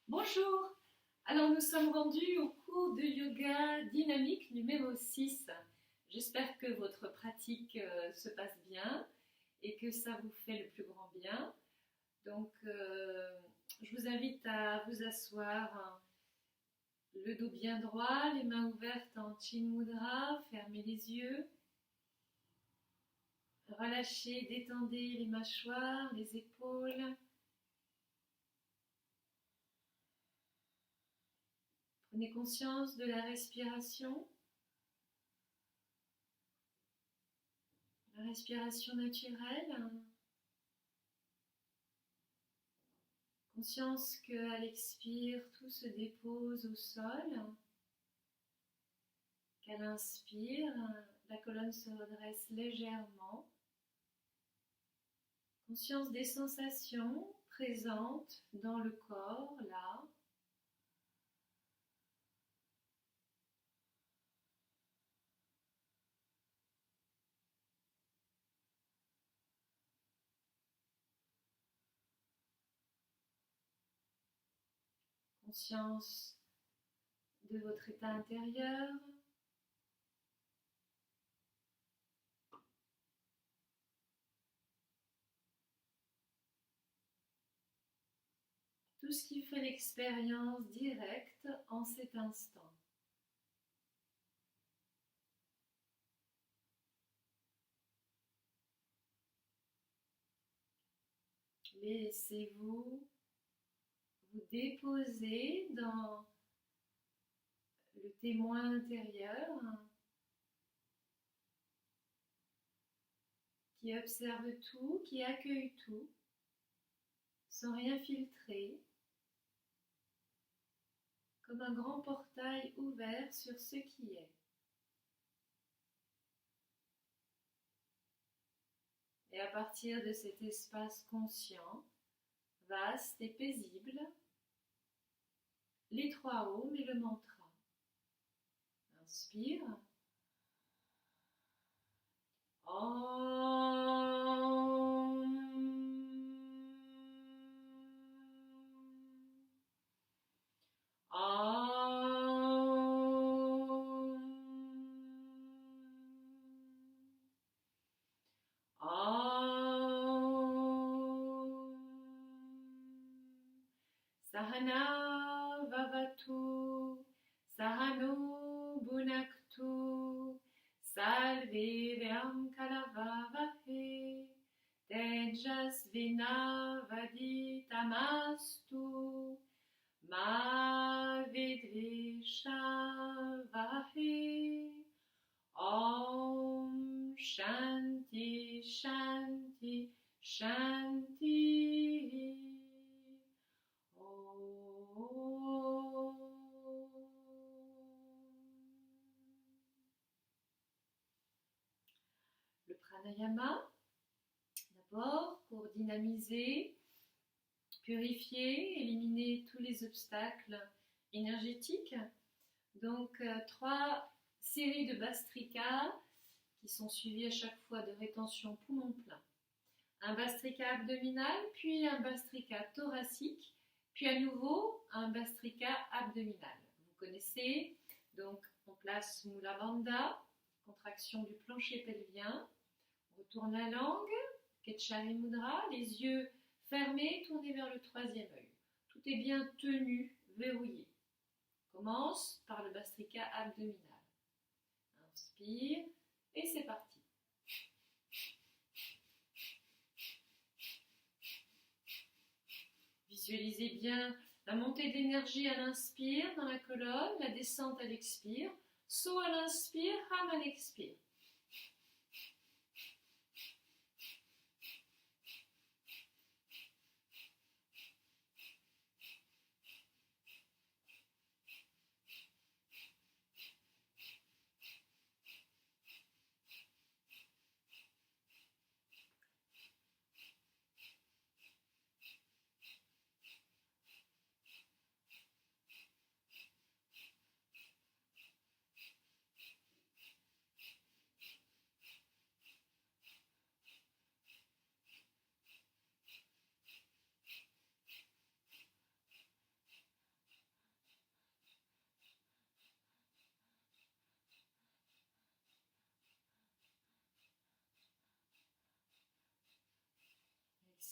Bonjour, alors nous sommes rendus au cours de yoga dynamique numéro 6. J'espère que votre pratique se passe bien et que ça vous fait le plus grand bien. Donc je vous invite à vous asseoir, hein, le dos bien droit, les mains ouvertes en Chin Mudra, fermez les yeux. Relâchez, détendez les mâchoires, les épaules. Prenez conscience de la respiration naturelle. Conscience qu'à l'expire, tout se dépose au sol. Qu'à l'inspire, la colonne se redresse légèrement. Conscience des sensations présentes dans le corps, là. Conscience de votre état intérieur. Tout ce qui fait l'expérience directe en cet instant. Laissez-vous vous déposer dans le témoin intérieur qui observe tout, qui accueille tout, sans rien filtrer, comme un grand portail ouvert sur ce qui est. Et à partir de cet espace conscient, vaste et paisible, les trois ohms et le mantra. Inspire. Om. Om. Om. Sahana Vavatu, Sahano Bhunaktu, Salveryam Kalavavahe, Tejasvinavaditamastu, Ma Vidvishavahe. Om Shanti Shanti Shanti. Le pranayama, d'abord pour dynamiser, purifier, éliminer tous les obstacles énergétiques. Donc 3 séries de Bhastrika qui sont suivies à chaque fois de rétention poumon plein. Un Bhastrika abdominal, puis un Bhastrika thoracique, puis à nouveau un Bhastrika abdominal. Vous connaissez, donc on place Mula Bandha, contraction du plancher pelvien. On retourne la langue, Ketchari Mudra, les yeux fermés, tournés vers le troisième œil. Tout est bien tenu, verrouillé. On commence par le Bhastrika abdominal. Inspire et c'est parti. Visualisez bien la montée d'énergie à l'inspire dans la colonne, la descente à l'expire, saut à l'inspire, Ham à l'expire.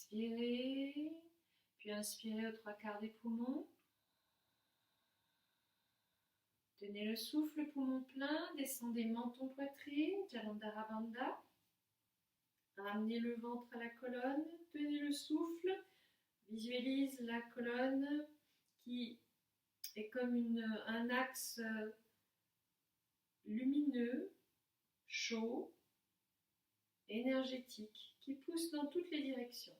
Expirez, puis inspirez aux 3/4 des poumons. Tenez le souffle, poumon plein, descendez menton, poitrine, Jalandhara Bandha. Ramenez le ventre à la colonne, tenez le souffle, visualise la colonne qui est comme un axe lumineux, chaud, énergétique, qui pousse dans toutes les directions.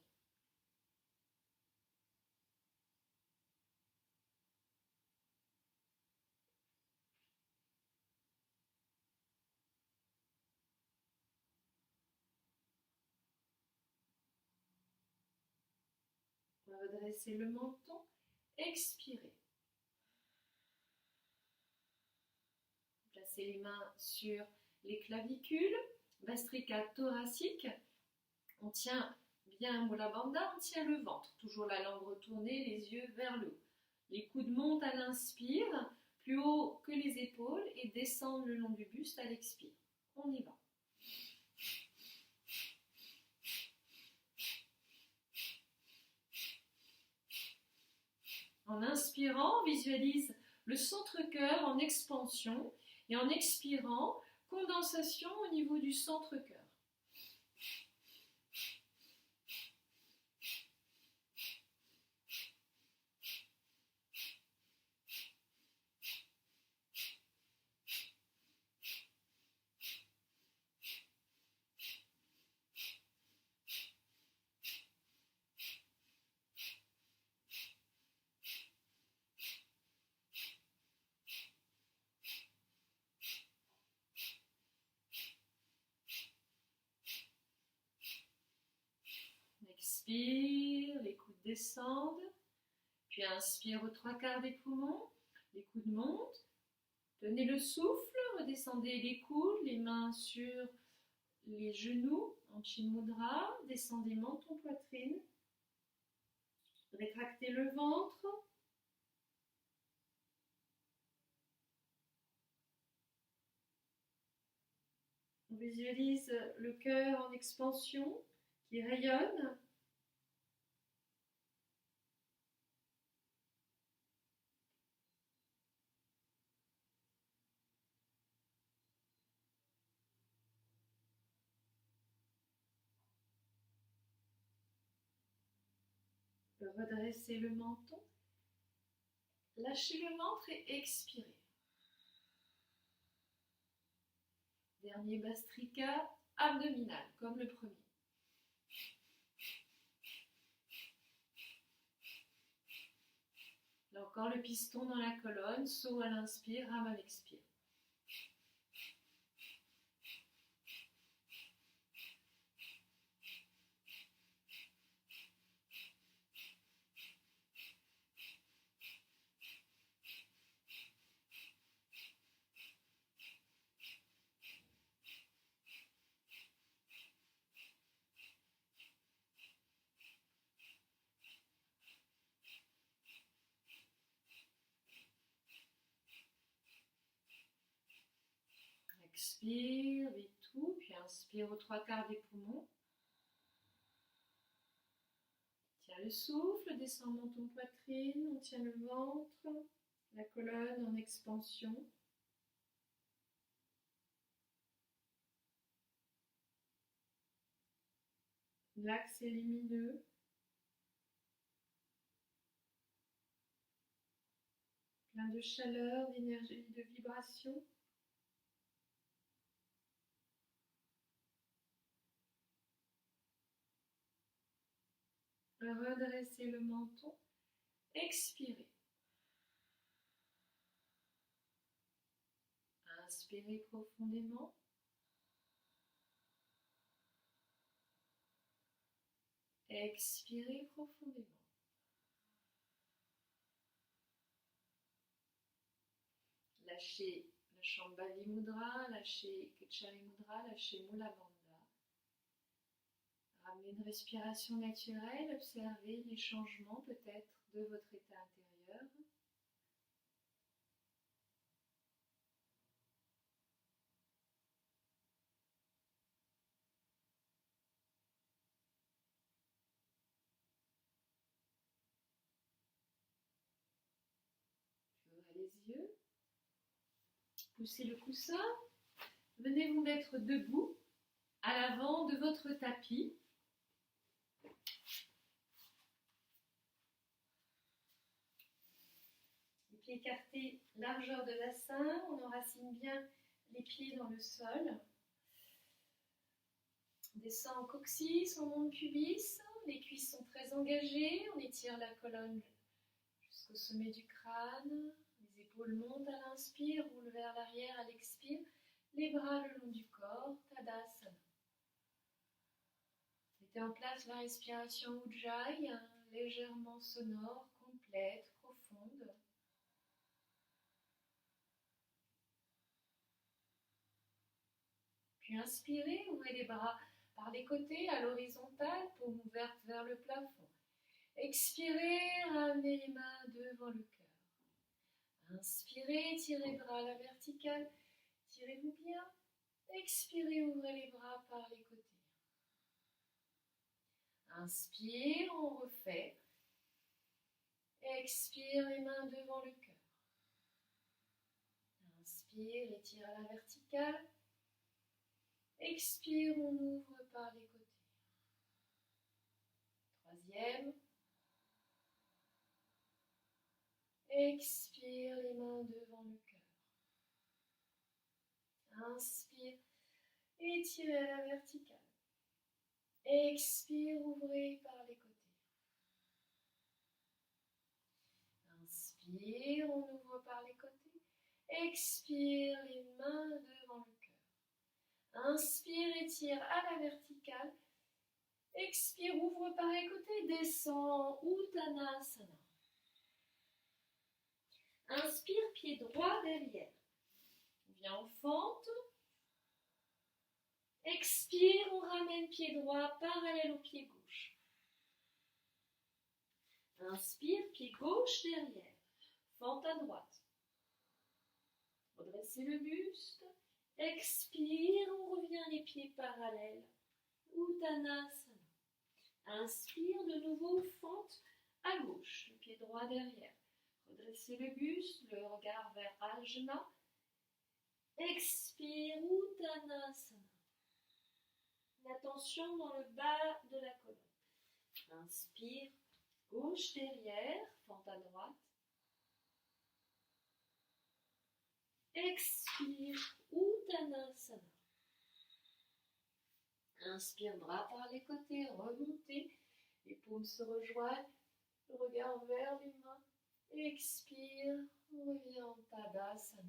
Redressez le menton, expirez. Placez les mains sur les clavicules, Bhastrika thoracique. On tient bien Mula Bandha, on tient le ventre. Toujours la langue retournée, les yeux vers le haut. Les coudes montent à l'inspire, plus haut que les épaules, et descendent le long du buste à l'expire. On y va. En inspirant, on visualise le centre-cœur en expansion et en expirant, condensation au niveau du centre-cœur. Expire, les coudes descendent, puis inspire aux 3/4 des poumons, les coudes montent, tenez le souffle, redescendez les coudes, les mains sur les genoux en Chin Mudra, descendez menton, poitrine, rétractez le ventre, on visualise le cœur en expansion qui rayonne. Redressez le menton, lâchez le ventre et expirez. Dernier Bhastrika abdominal, comme le premier. Là encore le piston dans la colonne, saut à l'inspire, rame à l'expire. Expire, vite tout, puis inspire aux 3/4 des poumons. Tiens le souffle, descend menton, poitrine, on tient le ventre, la colonne en expansion. L'axe est lumineux. Plein de chaleur, d'énergie, de vibration. Redressez le menton, expirez. Inspirez profondément. Expirez profondément. Lâchez la Shambhavi Mudra, lâchez Kechari Mudra, lâchez Mula Bandha. Ramenez une respiration naturelle, observez les changements peut-être de votre état intérieur. les yeux. Poussez le coussin. Venez vous mettre debout à l'avant de votre tapis. Les pieds écartés, largeur de bassin. On enracine bien les pieds dans le sol. On descend en coccyx, on monte pubis. Les cuisses sont très engagées. On étire la colonne jusqu'au sommet du crâne. Les épaules montent à l'inspire, roulent vers l'arrière à l'expire. Les bras le long du corps, Tadasana. Mettez en place la respiration Ujjayi, légèrement sonore, complète, profonde. Puis inspirez, ouvrez les bras par les côtés à l'horizontale, paume ouverte vers le plafond. Expirez, ramenez les mains devant le cœur. Inspirez, tirez les bras à la verticale, tirez-vous bien. Expirez, ouvrez les bras par les côtés. Inspire, on refait. Expire, les mains devant le cœur. Inspire, étire à la verticale. Expire, on ouvre par les côtés. Troisième. Expire, les mains devant le cœur. Inspire, étirez à la verticale. Expire, ouvrez par les côtés. Inspire, on ouvre par les côtés. Expire, les mains devant le cœur. Inspire, étire à la verticale. Expire, ouvre par les côtés. Descend, Uttanasana. Inspire, pied droit derrière. On vient en fente. Expire, on ramène pied droit parallèle au pied gauche. Inspire, pied gauche derrière. Fente à droite. Redressez le buste. Expire, on revient les pieds parallèles. Uttanasana. Inspire, de nouveau, fente à gauche. Le pied droit derrière. Redressez le buste, le regard vers Ajna. Expire, Uttanasana. L'attention dans le bas de la colonne. Inspire, gauche derrière, fente à droite. Expire, Uttanasana. Inspire, bras par les côtés, remontez. Les paumes se rejoignent, le regard vers les mains. Expire, on revient en Tadasana.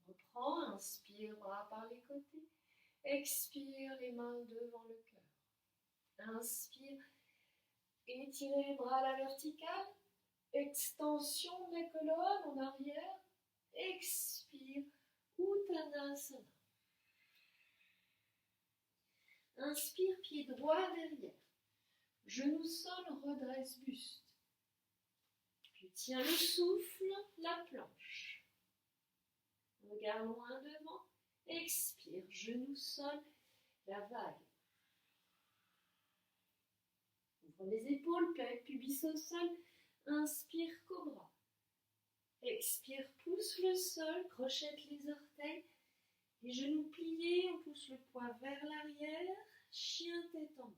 On reprend, inspire, bras par les côtés. Expire, les mains devant le cœur. Inspire, étirez les bras à la verticale. Extension de la colonne en arrière. Expire, Uttanasana. Inspire, pied droit derrière. Genou sol, redresse buste. Puis tiens le souffle, la planche. Regard loin devant. Expire, genou sol, la vague. Ouvre les épaules, pubis au sol. Inspire, cobra. Expire, pousse le sol, crochette les orteils. Les genoux pliés, on pousse le poids vers l'arrière. Chien tête en bas.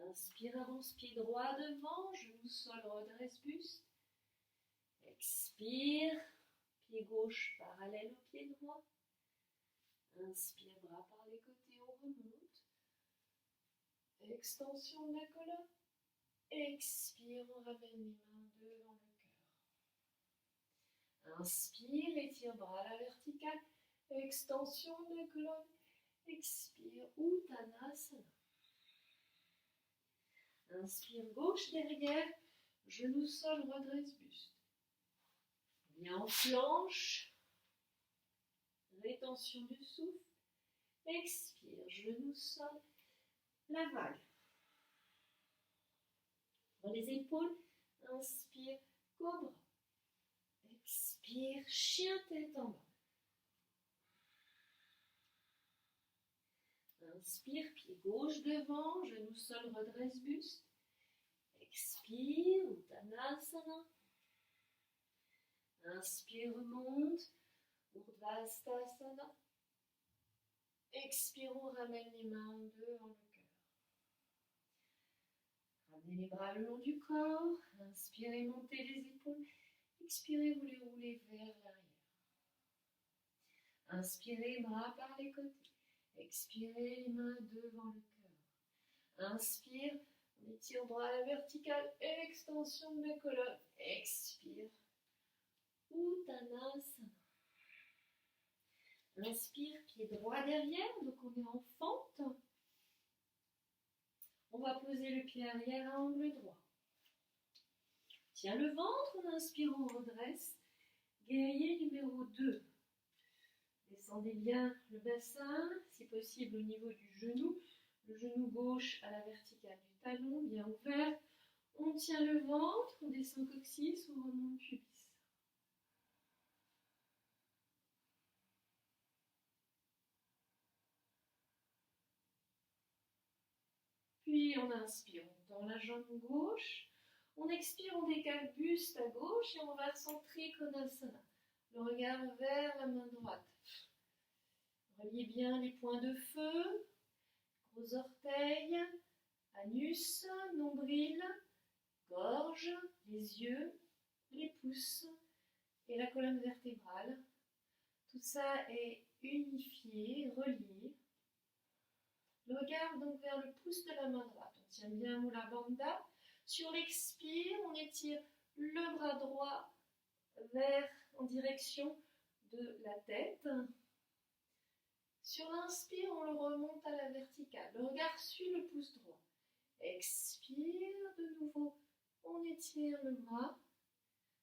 Inspire, avance pied droit devant, genou sol, redresse buste. Expire, pied gauche parallèle au pied droit. Inspire, bras par les côtés, on remonte. Extension de la colonne. Expire, on ramène les mains devant le cœur. Inspire, étire bras à la verticale. Extension de la colonne. Expire, Uttanasana. Inspire, gauche derrière. Genou sol, redresse buste. Bien en planche. Rétention du souffle. Expire, genou sol, la vague. Dans les épaules, inspire, cobra. Expire, chien tête en bas. Inspire, pied gauche devant, genou sol, redresse buste. Expire, Uttanasana. Inspire, remonte, Urdhvastasana. Expire, on ramène les mains devant le cœur. Ramenez les bras le long du corps. Inspirez, montez les épaules. Expirez, vous les roulez vers l'arrière. Inspirez, bras par les côtés. Expirez, les mains devant le cœur. Inspire, on étire droit à la verticale. Extension de la colonne. Expire. Uttanasana. Inspire, pied droit derrière, donc on est en fente. On va poser le pied arrière à angle droit. Tiens le ventre, on inspire, on redresse. Guerrier numéro 2. Descendez bien le bassin, si possible au niveau du genou. Le genou gauche à la verticale du talon, bien ouvert. On tient le ventre, on descend coccyx, on remonte pubis. Puis on inspire, on tend la jambe gauche. On expire, on décale buste à gauche et on va centrer Konasana. Le regard vers la main droite. Reliez bien les points de feu, gros orteils, anus, nombril, gorge, les yeux, les pouces et la colonne vertébrale. Tout ça est unifié, relié. Le regard donc vers le pouce de la main droite. On tient bien Mula Bandha. Sur l'expire, on étire le bras droit en direction de la tête. Sur l'inspire, on le remonte à la verticale. Le regard suit le pouce droit. Expire de nouveau. On étire le bras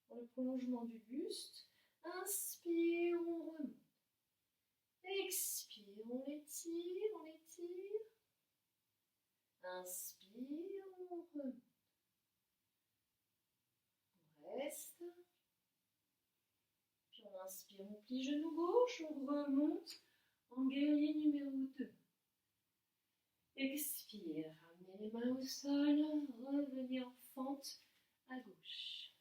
dans le prolongement du buste. Inspire, on remonte. Expire, on étire, on étire. Inspire, on remonte. On reste. Puis on inspire, on plie genou gauche, on remonte en guerrier numéro 2. Expire, ramenez les mains au sol, revenez en fente à gauche.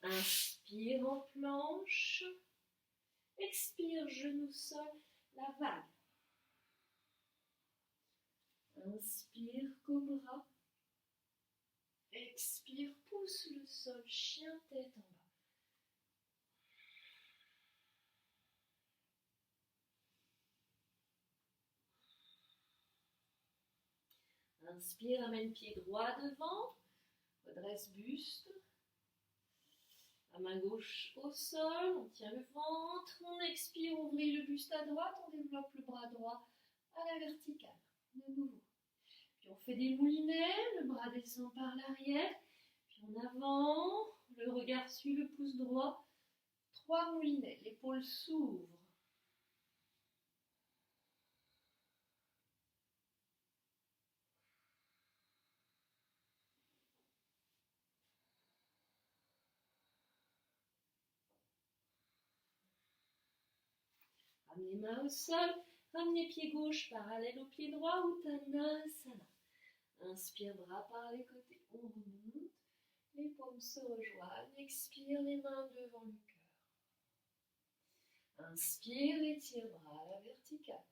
Inspire en planche. Expire, genou sol, la vague. Inspire, cobra. Expire, pousse le sol, chien tête en bas. Inspire, amène pied droit devant, redresse buste. La main gauche au sol, on tient le ventre, on expire, on ouvre le buste à droite, on développe le bras droit à la verticale. De nouveau. Puis on fait des moulinets, le bras descend par l'arrière, puis en avant, le regard suit le pouce droit. 3 moulinets, l'épaule s'ouvre. Ramenez main au sol, ramenez pied gauche parallèle au pied droit, Uttanasana. Inspire, bras par les côtés, on remonte, les paumes se rejoignent, expire, les mains devant le cœur. Inspire, étire, bras à la verticale.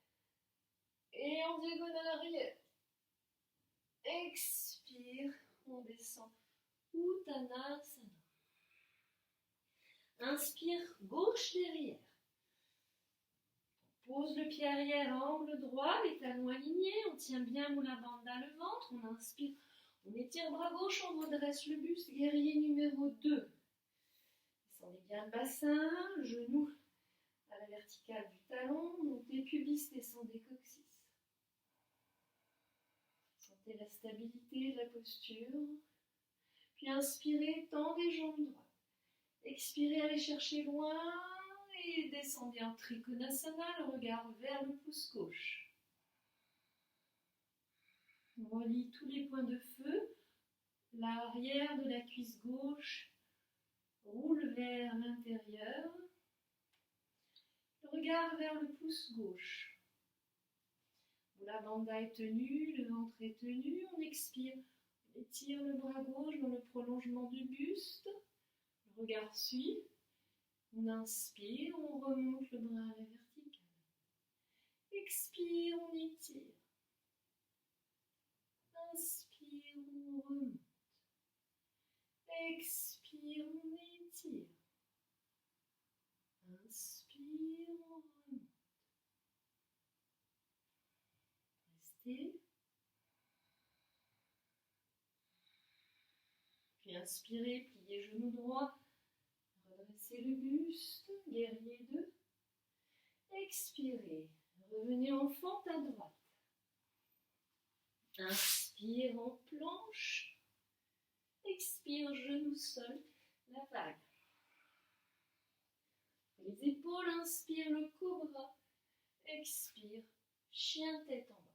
Et en diagonale arrière. Expire, on descend, Uttanasana. Inspire, gauche derrière. Pose le pied arrière à angle droit, les talons alignés, on tient bien Mula Bandha le ventre, on inspire, on étire bras gauche, on redresse le buste, guerrier numéro 2. Descendez bien le bassin, genou à la verticale du talon, montez pubis, descendez coccyx. Sentez la stabilité de la posture. Puis inspirez, tendez jambes droites. Expirez, allez chercher loin. Et descendez en Trikonasana, le regard vers le pouce gauche. On relie tous les points de feu. L'arrière de la cuisse gauche roule vers l'intérieur. Le regard vers le pouce gauche. La bandha est tenue, le ventre est tenu. On expire, On étire le bras gauche dans le prolongement du buste. Le regard suit. On inspire, on remonte le bras à la verticale. Expire, on étire. Inspire, on remonte. Expire, on étire. Inspire, on remonte. Restez. Puis inspirez, pliez genou droit. Redressez le buste, guerrier 2. Expirez, revenez en fente à droite. Inspire en planche. Expire, genou sol, la vague. Les épaules, inspire le cobra. Expire, chien tête en bas.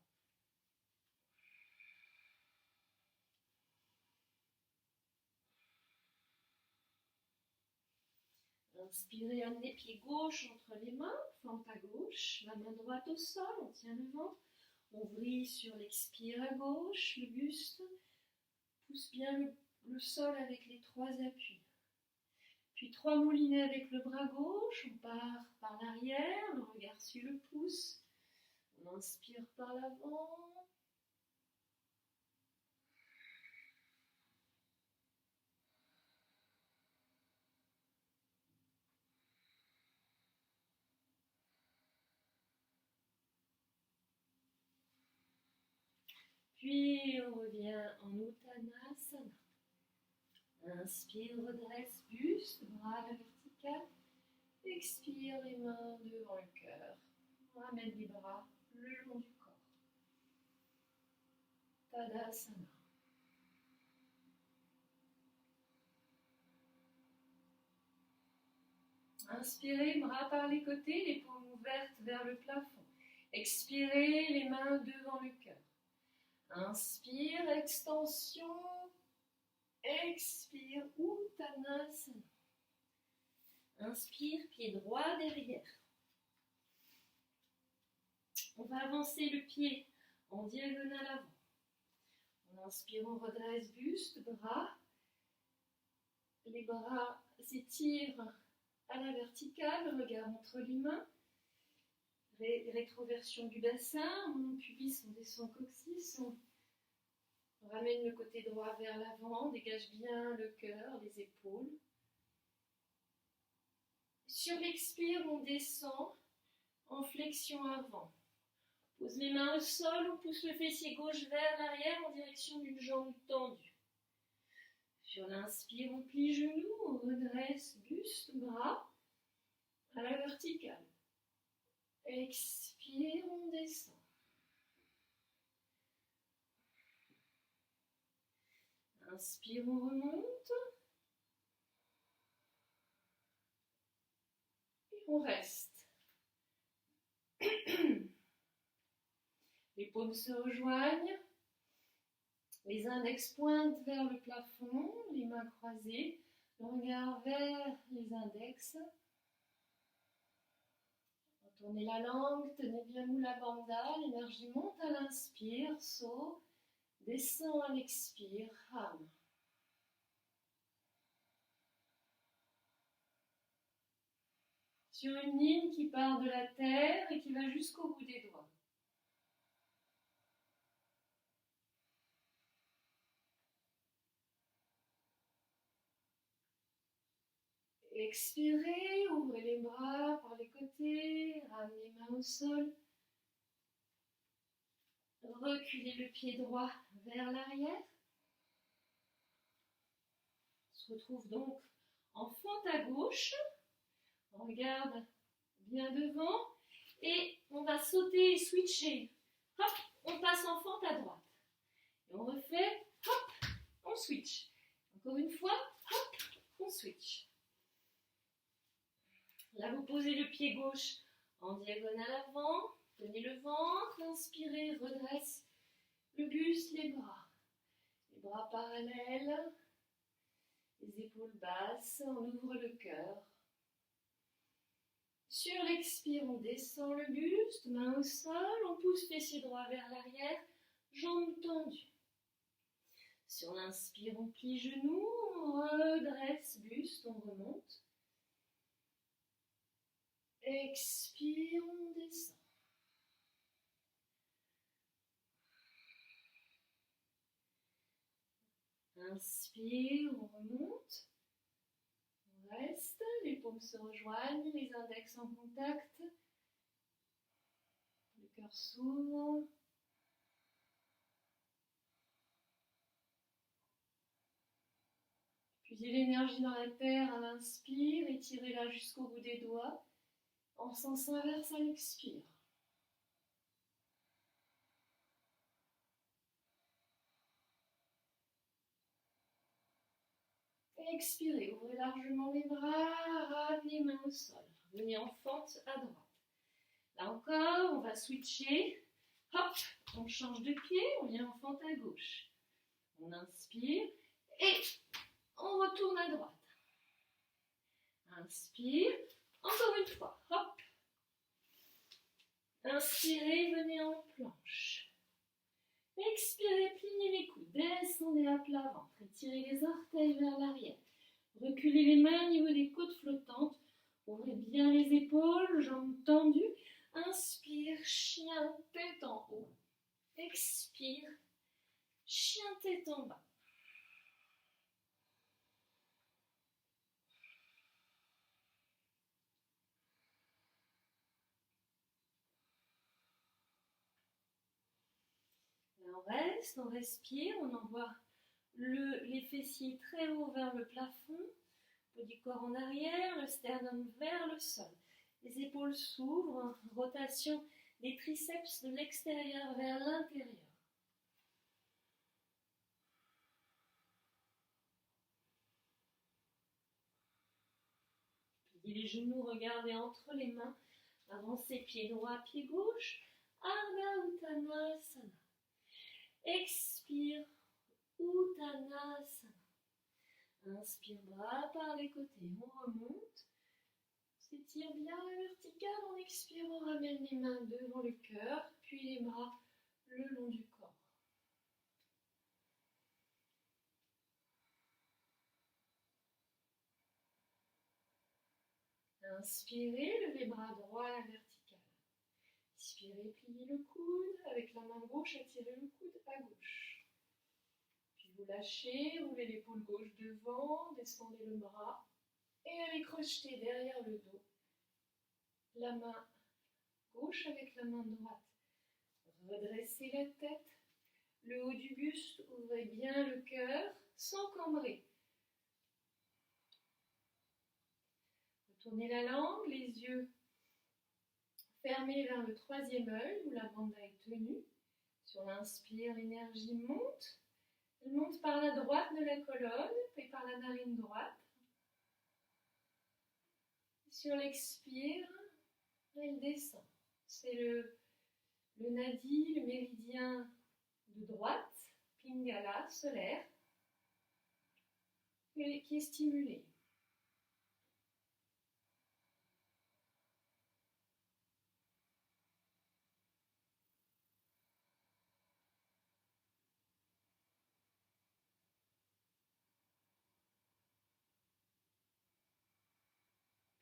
Inspirez, amenez pied gauche entre les mains, fente à gauche, la main droite au sol, on tient le ventre, on vrille sur l'expire à gauche, le buste, pousse bien le sol avec les 3 appuis. Puis 3 moulinets avec le bras gauche, on part par l'arrière, le regard suit le pouce, on inspire par l'avant. Puis on revient en Uttanasana. Inspire, redresse, buste, bras à la verticale. Expire, les mains devant le cœur. On ramène les bras le long du corps. Tadasana. Inspirez, bras par les côtés, les paumes ouvertes vers le plafond. Expirez, les mains devant le cœur. Inspire, extension. Expire, Uttanasana. Inspire, pied droit derrière. On va avancer le pied en diagonale avant. On inspire, on redresse buste, bras. Les bras s'étirent à la verticale, regard entre les mains. Rétroversion du bassin, on monte pubis, on descend coccyx, on ramène le côté droit vers l'avant, dégage bien le cœur, les épaules. Sur l'expire, on descend en flexion avant. On pose les mains au sol, on pousse le fessier gauche vers l'arrière en direction d'une jambe tendue. Sur l'inspire, on plie genoux, on redresse buste, bras à la verticale. Expire, on descend. Inspire, on remonte. Et on reste. Les paumes se rejoignent. Les index pointent vers le plafond, les mains croisées, le regard vers les index. Tournez la langue, tenez bien mou la bandha, l'énergie monte à l'inspire, saut, descend à l'expire, ham. Sur une ligne qui part de la terre et qui va jusqu'au bout des doigts. Expirez, ouvrez les bras par les côtés, ramenez les mains au sol. Reculez le pied droit vers l'arrière. On se retrouve donc en fente à gauche. On regarde bien devant. Et on va sauter et switcher. Hop, on passe en fente à droite. Et on refait, hop, on switch. Encore une fois, hop, on switch. Là, vous posez le pied gauche en diagonale avant. Tenez le ventre, inspirez, redresse le buste, les bras. Les bras parallèles, les épaules basses, on ouvre le cœur. Sur l'expire, on descend le buste, main au sol, on pousse fessier droit vers l'arrière, jambes tendues. Sur l'inspire, on plie genoux, on redresse buste, on remonte. Expire, on descend. Inspire, on remonte. On reste, les paumes se rejoignent, les index en contact. Le cœur s'ouvre. Puisez l'énergie dans la terre à l'inspire, étirez-la jusqu'au bout des doigts. En sens inverse à l'expire. Expirez, ouvrez largement les bras, ramenez les mains au sol. Venez en fente à droite. Là encore, on va switcher. Hop, on change de pied, on vient en fente à gauche. On inspire et on retourne à droite. Inspire, encore une fois. Hop. Inspirez, venez en planche. Expirez, pliez les coudes, descendez à plat ventre, étirez les orteils vers l'arrière. Reculez les mains au niveau des côtes flottantes. Ouvrez bien les épaules, jambes tendues. Inspire, chien, tête en haut. Expire, chien, tête en bas. Là, on reste, on respire, on envoie les fessiers très haut vers le plafond, le haut du corps en arrière, le sternum vers le sol. Les épaules s'ouvrent, rotation des triceps de l'extérieur vers l'intérieur. Pliez les genoux, regardez entre les mains, avancez pied droit, pied gauche, Ardha Uttanasana. Expire, Uttanasana. Inspire, bras par les côtés, on remonte. On s'étire bien à la verticale, on expire, on ramène les mains devant le cœur, puis les bras le long du corps. Inspirez, levez bras droit à la verticale. Expirez, pliez le coude, avec la main gauche, attirez le coude à gauche. Puis vous lâchez, roulez l'épaule gauche devant, descendez le bras et allez crocheter derrière le dos. La main gauche avec la main droite. Redressez la tête, le haut du buste, ouvrez bien le cœur sans cambrer. Retournez la langue, les yeux fermés vers le troisième œil où la bande est tenue. Sur l'inspire, l'énergie monte. Elle monte par la droite de la colonne et par la narine droite. Sur l'expire, elle descend. C'est le nadi, le méridien de droite, Pingala, solaire, qui est stimulé.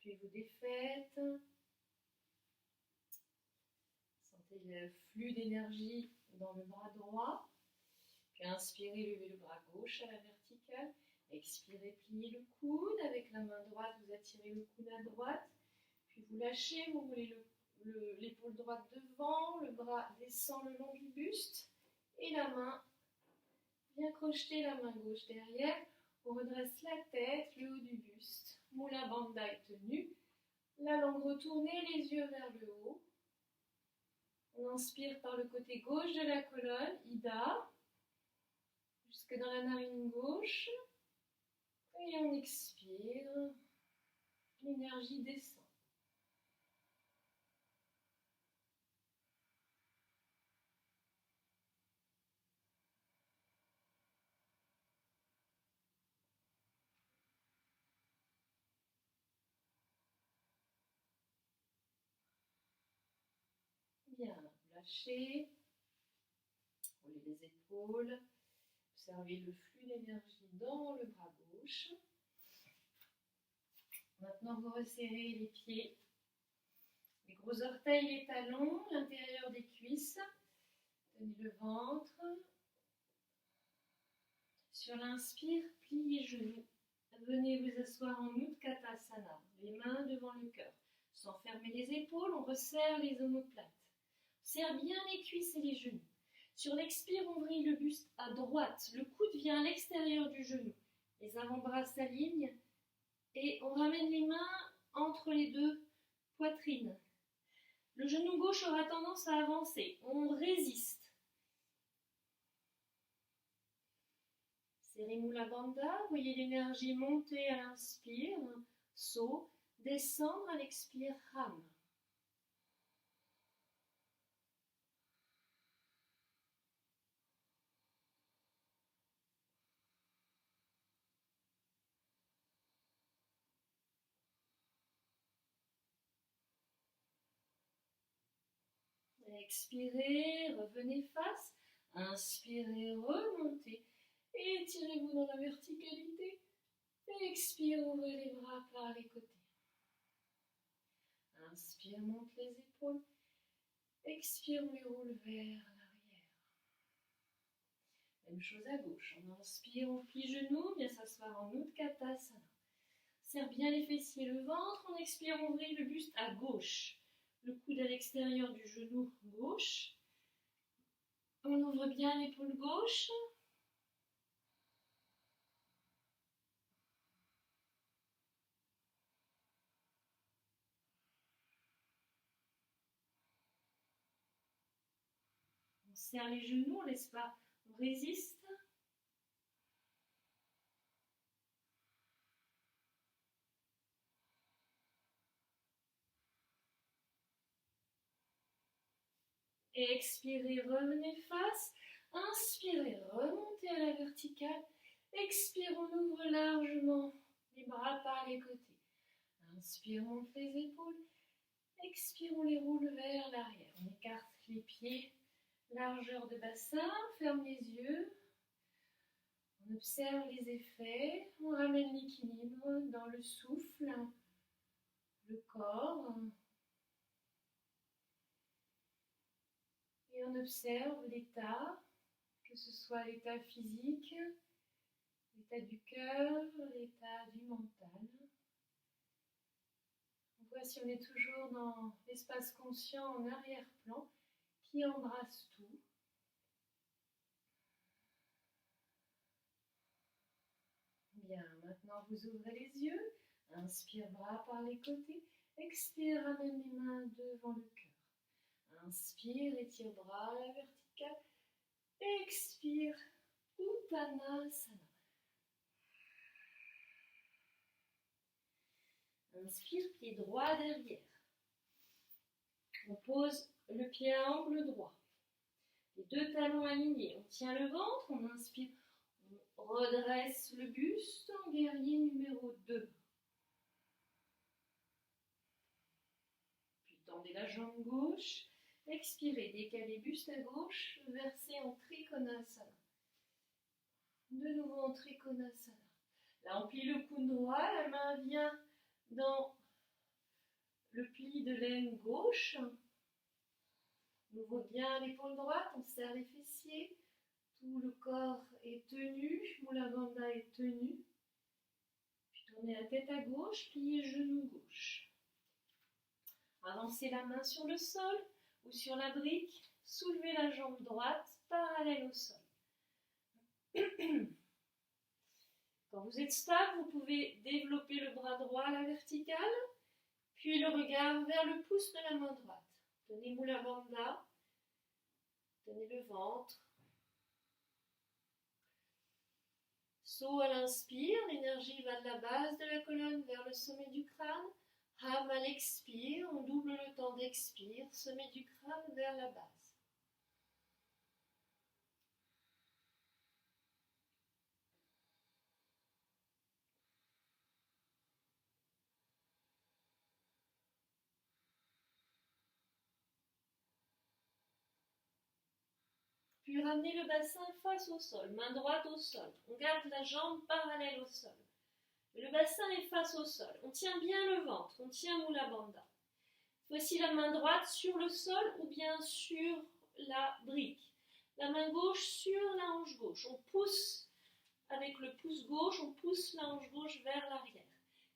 Puis vous défaites. Sentez le flux d'énergie dans le bras droit. Puis inspirez, levez le bras gauche à la verticale. Expirez, pliez le coude. Avec la main droite, vous attirez le coude à droite. Puis vous lâchez, vous roulez l'épaule droite devant. Le bras descend le long du buste. Et la main vient crocheter la main gauche derrière. On redresse la tête, le haut du buste. Mula Bandha est tenue. La langue retournée, les yeux vers le haut. On inspire par le côté gauche de la colonne, Ida, jusque dans la narine gauche. Et on expire. L'énergie descend. Bien, lâchez. Roulez les épaules. Observez le flux d'énergie dans le bras gauche. Maintenant, vous resserrez les pieds, les gros orteils, les talons, l'intérieur des cuisses. Tenez le ventre. Sur l'inspire, pliez genoux. Venez vous asseoir en Utkatasana, les mains devant le cœur. Sans fermer les épaules, on resserre les omoplates. Serre bien les cuisses et les genoux. Sur l'expire, ouvrez le buste à droite. Le coude vient à l'extérieur du genou. Les avant-bras s'alignent et on ramène les mains entre les deux poitrines. Le genou gauche aura tendance à avancer. On résiste. Serrez Mula Bandha, voyez l'énergie monter à l'inspire, saut, descendre à l'expire, Ram. Expirez, revenez face, inspirez, remontez, étirez-vous dans la verticalité, expire, ouvrez les bras par les côtés. Inspire, monte les épaules, expire, on les roule vers l'arrière. Même chose à gauche, on inspire, on plie genoux, bien s'asseoir en Utkatasana. Serre bien les fessiers, le ventre, on expire, on ouvre le buste à gauche. Le coude à l'extérieur du genou gauche. On ouvre bien l'épaule gauche. On serre les genoux, on laisse pas, on résiste. Et expirez, revenez face. Inspirez, remontez à la verticale. Expire, on ouvre largement les bras par les côtés. Inspire, on monte les épaules. Expire, on les roule vers l'arrière. On écarte les pieds, largeur de bassin, ferme les yeux. On observe les effets, on ramène l'équilibre dans le souffle, le corps. Et on observe l'état, que ce soit l'état physique, l'état du cœur, l'état du mental. On voit si on est toujours dans l'espace conscient en arrière-plan qui embrasse tout. Bien, maintenant vous ouvrez les yeux, inspire, bras par les côtés, expire, ramène les mains devant le cœur. Inspire, étire bras à la verticale, expire, Uttanasana. Inspire, pied droit derrière. On pose le pied à angle droit. Les deux talons alignés. On tient le ventre, on inspire, on redresse le buste en guerrier numéro 2. Puis tendez la jambe gauche. Expirez, décalez buste à gauche, versez en Trikonasana. De nouveau en Trikonasana. Là, on plie le coude droit, la main vient dans le pli de l'aine gauche. On ouvre bien l'épaule droite, on serre les fessiers. Tout le corps est tenu, Mula Bandha est tenu. Puis tournez la tête à gauche, pliez genou gauche. Avancez la main sur le sol ou sur la brique. Soulevez la jambe droite parallèle au sol. Quand vous êtes stable, vous pouvez développer le bras droit à la verticale, puis le regard vers le pouce de la main droite. Tenez Mula Bandha, tenez le ventre. Saut à l'inspire, l'énergie va de la base de la colonne vers le sommet du crâne. Ham à l'expire, on double le temps d'expire, sommet du crâne vers la base. Puis ramenez le bassin face au sol, main droite au sol. On garde la jambe parallèle au sol. Le bassin est face au sol. On tient bien le ventre, on tient Mula Bandha. Voici la main droite sur le sol ou bien sur la brique. La main gauche sur la hanche gauche. On pousse avec le pouce gauche, on pousse la hanche gauche vers l'arrière.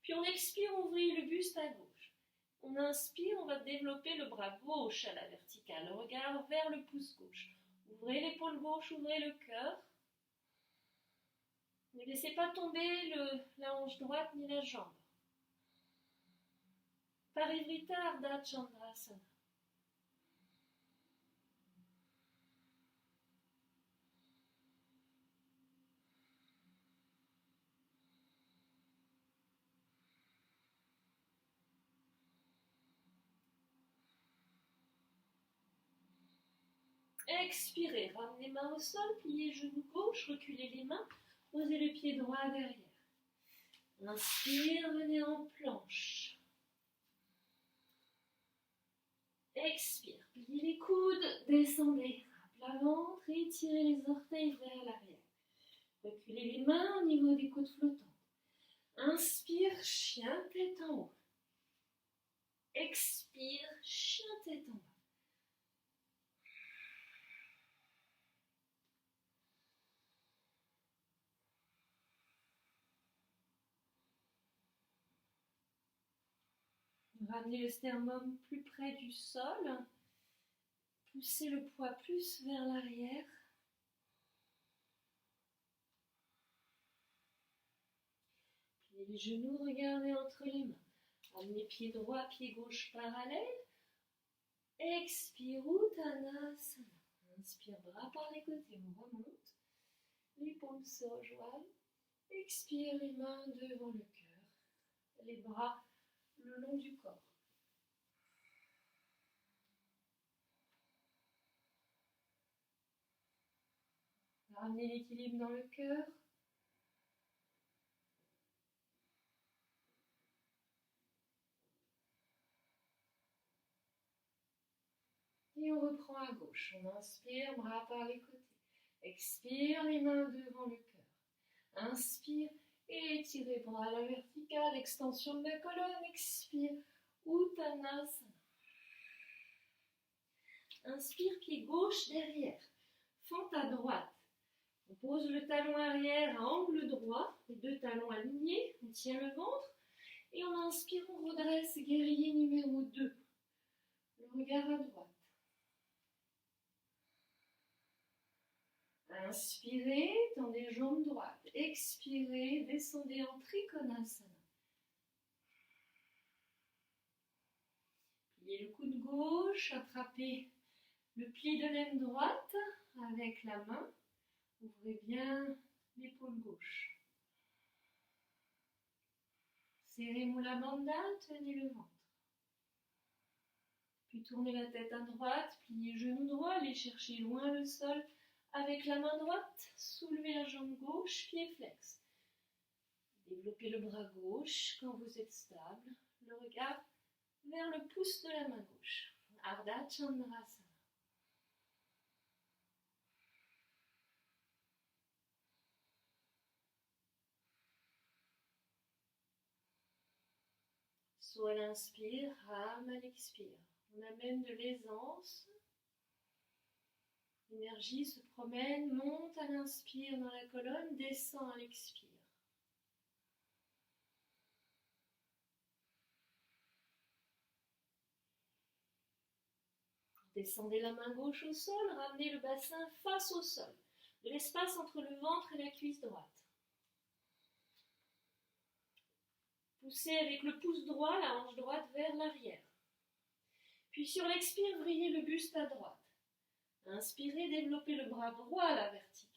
Puis on expire, on ouvre le buste à gauche. On inspire, on va développer le bras gauche à la verticale. Le regard vers le pouce gauche. Ouvrez l'épaule gauche, ouvrez le cœur. Ne laissez pas tomber la hanche droite ni la jambe. Parivrita Ardha Chandrasana. Expirez, ramenez les mains au sol, pliez genou gauche, reculez les mains, posez le pied droit derrière. Inspire, venez en planche. Expire, pliez les coudes, descendez, plat ventre, étirez les orteils vers l'arrière. Reculez les mains au niveau des coudes flottants. Inspire, chien, tête en haut. Expire, chien, tête en bas. Ramenez le sternum plus près du sol. Poussez le poids plus vers l'arrière. Pliez les genoux, regardez entre les mains. Ramenez pied droit, pied gauche parallèle. Expire, Uttanasana. Inspire, bras par les côtés, on remonte. Les paumes se rejoignent. Expire, les mains devant le cœur. Les bras le long du corps. Ramenez l'équilibre dans le cœur. Et on reprend à gauche. On inspire, bras par les côtés. Expire, les mains devant le cœur. Inspire et étirez bras à la verticale, extension de la colonne. Expire, Uttanasana. Inspire, pied gauche derrière. Fente à droite. On pose le talon arrière à angle droit, les deux talons alignés. On tient le ventre. Et on inspire, on redresse, guerrier numéro 2. Le regard à droite. Inspirez, tendez jambe droite. Expirez, descendez en Trikonasana. Pliez le coude gauche, attrapez le pli de l'aine droite avec la main. Ouvrez bien l'épaule gauche. Serrez Mula Bandha, tenez le ventre. Puis tournez la tête à droite, pliez genou droit, allez chercher loin le sol. Avec la main droite, soulevez la jambe gauche, pied flex. Développez le bras gauche quand vous êtes stable. Le regard vers le pouce de la main gauche. Ardha Chandrasana. Soit à l'inspire, Ram à l'expire. On amène de l'aisance. L'énergie se promène, monte à l'inspire dans la colonne, descend à l'expire. Descendez la main gauche au sol, ramenez le bassin face au sol. De l'espace entre le ventre et la cuisse droite. Poussez avec le pouce droit, la hanche droite vers l'arrière. Puis sur l'expire, vrillez le buste à droite. Inspirez, développez le bras droit à la verticale.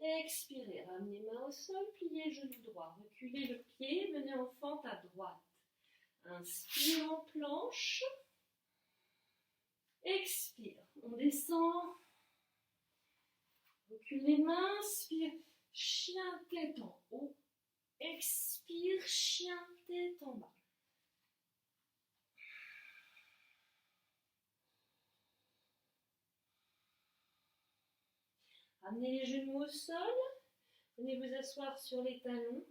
Expirez, ramenez main au sol, pliez le genou droit, reculez le pied, menez en fente à droite. Inspire en planche. Expire, on descend. Recule les mains, inspire, chien tête en haut. Expire, chien tête en bas. Ramenez les genoux au sol. Venez vous asseoir sur les talons.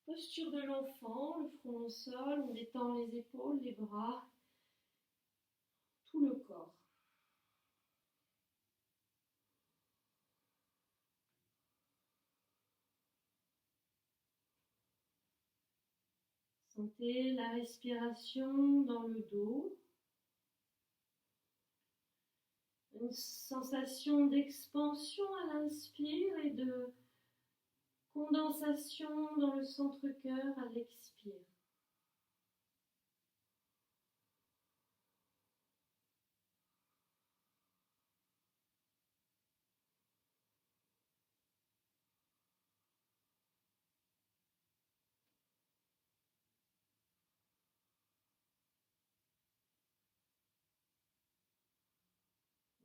Posture de l'enfant, le front au sol, on détend les épaules, les bras, tout le corps. Sentez la respiration dans le dos. Une sensation d'expansion à l'inspire et de condensation dans le centre-cœur à l'expire.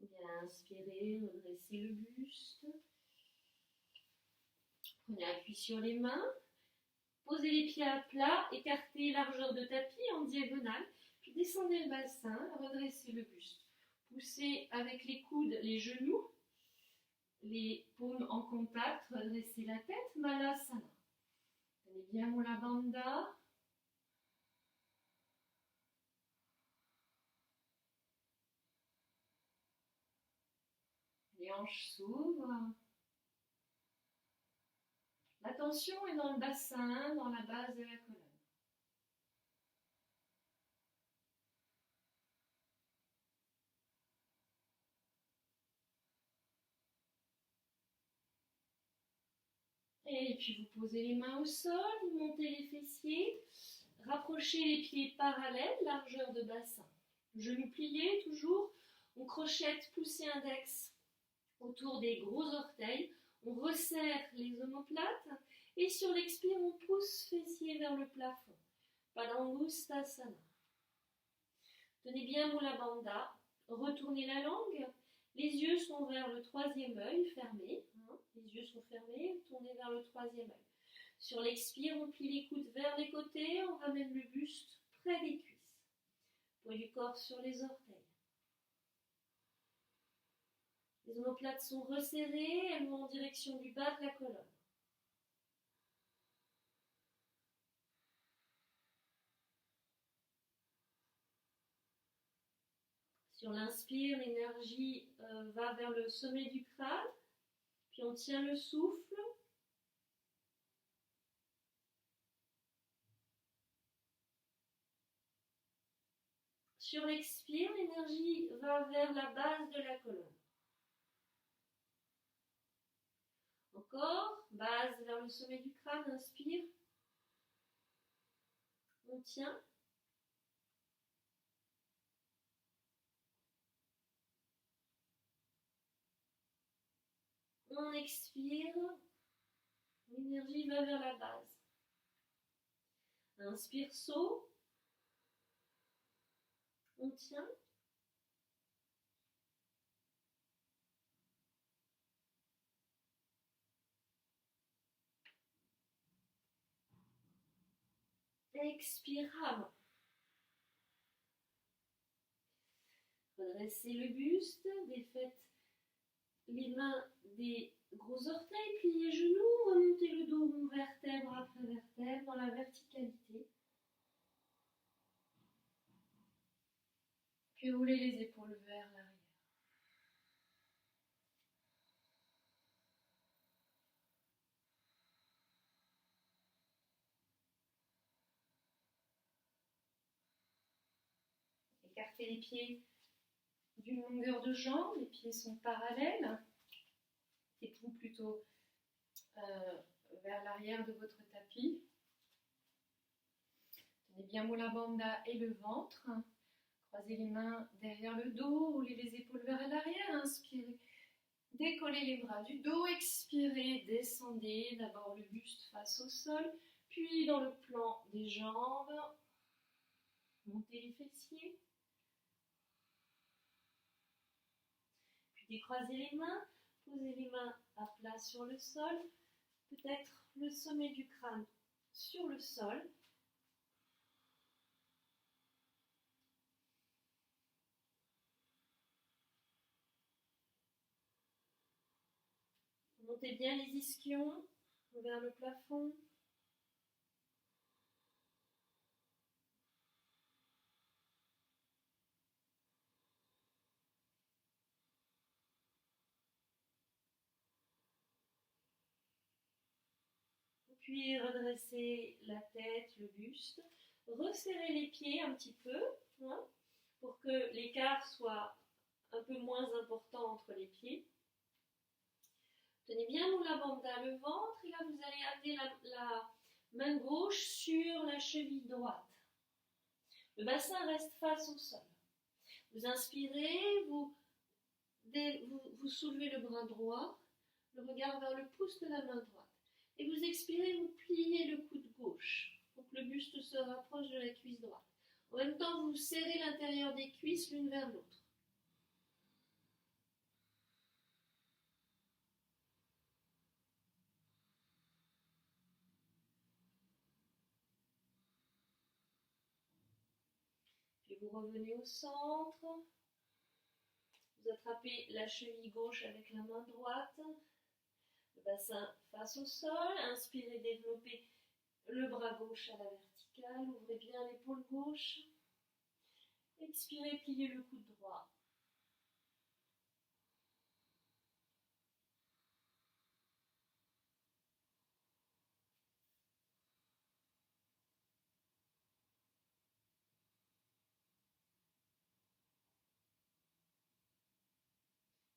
Bien inspirez, redressez le buste. Prenez appui sur les mains. Posez les pieds à plat, écartez largeur de tapis en diagonale, puis descendez le bassin, redressez le buste. Poussez avec les coudes les genoux, les paumes en contact, redressez la tête, Malasana. Tenez bien Mula Bandha. Les hanches s'ouvrent. L'attention est dans le bassin, dans la base de la colonne. Et puis vous posez les mains au sol, vous montez les fessiers, rapprochez les pieds parallèles, largeur de bassin. Genoux pliés toujours, on crochette, poussez index autour des gros orteils, on resserre les omoplates et sur l'expire on pousse fessiers vers le plafond. Padangusthasana. Tenez bien Mula Bandha, retournez la langue, les yeux sont vers le troisième œil, fermés. Les yeux sont fermés, tournez vers le troisième œil. Sur l'expire, on plie les coudes vers les côtés, on ramène le buste près des cuisses. Poids du corps sur les orteils. Les omoplates sont resserrées, elles vont en direction du bas de la colonne. Sur l'inspire, l'énergie va vers le sommet du crâne, puis on tient le souffle. Sur l'expire, l'énergie va vers la base de la colonne. Encore, base vers le sommet du crâne, inspire. On tient. On expire. L'énergie va vers la base. Inspire, saut. On tient. Expire, rame. Redressez le buste, défaites les mains des gros orteils, pliez les genoux, remontez le dos rond vertèbre après vertèbre dans la verticalité. Puis roulez les épaules vers l'arrière. Écartez les pieds d'une longueur de jambe, les pieds sont parallèles, époux plutôt vers l'arrière de votre tapis. Tenez bien Mula Bandha et le ventre. Croisez les mains derrière le dos, roulez les épaules vers l'arrière, inspirez. Décollez les bras du dos, expirez, descendez. D'abord le buste face au sol, puis dans le plan des jambes. Montez les fessiers. Puis décroisez les mains, posez les mains à plat sur le sol. Peut-être le sommet du crâne sur le sol. Montez bien les ischions vers le plafond. Puis redressez la tête, le buste. Resserrez les pieds un petit peu, hein, pour que l'écart soit un peu moins important entre les pieds. Tenez bien Mula Bandha, le ventre, et là vous allez amener la main gauche sur la cheville droite. Le bassin reste face au sol. Vous inspirez, vous soulevez le bras droit, le regard vers le pouce de la main droite. Et vous expirez, vous pliez le coude gauche pour que le buste se rapproche de la cuisse droite. En même temps, vous serrez l'intérieur des cuisses l'une vers l'autre. Puis vous revenez au centre. Vous attrapez la cheville gauche avec la main droite. Le bassin face au sol. Inspirez, développez le bras gauche à la verticale. Ouvrez bien l'épaule gauche. Expirez, pliez le coude droit.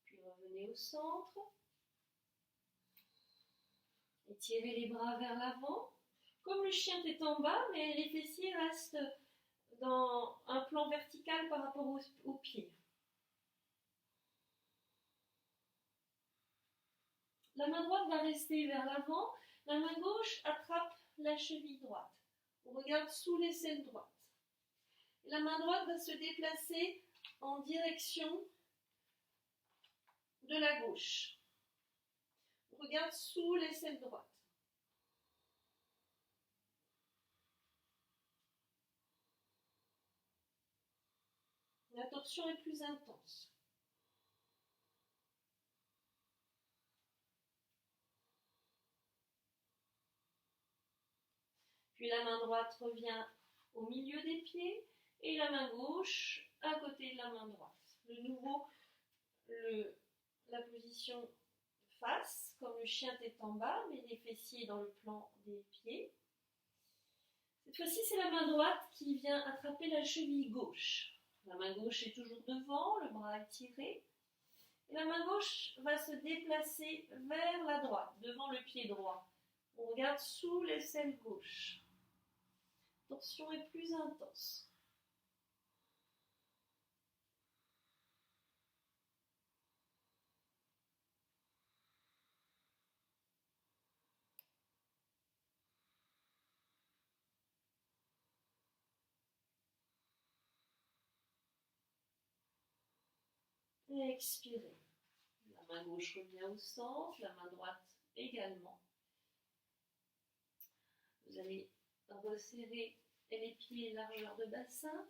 Puis revenez au centre. Étirez les bras vers l'avant. Comme le chien est en bas, mais les fessiers restent dans un plan vertical par rapport aux pieds. La main droite va rester vers l'avant. La main gauche attrape la cheville droite. On regarde sous l'aisselle droite. Et la main droite va se déplacer en direction de la gauche. On regarde sous l'aisselle droite. La torsion est plus intense. Puis la main droite revient au milieu des pieds et la main gauche à côté de la main droite. De nouveau, la position face, comme le chien tête en bas, mais les fessiers dans le plan des pieds. Cette fois-ci, c'est la main droite qui vient attraper la cheville gauche. La main gauche est toujours devant, le bras étiré. Et la main gauche va se déplacer vers la droite, devant le pied droit. On regarde sous l'aisselle gauche. La torsion est plus intense. Et expirez. La main gauche revient au centre, la main droite également. Vous allez resserrer les pieds largeur de bassin.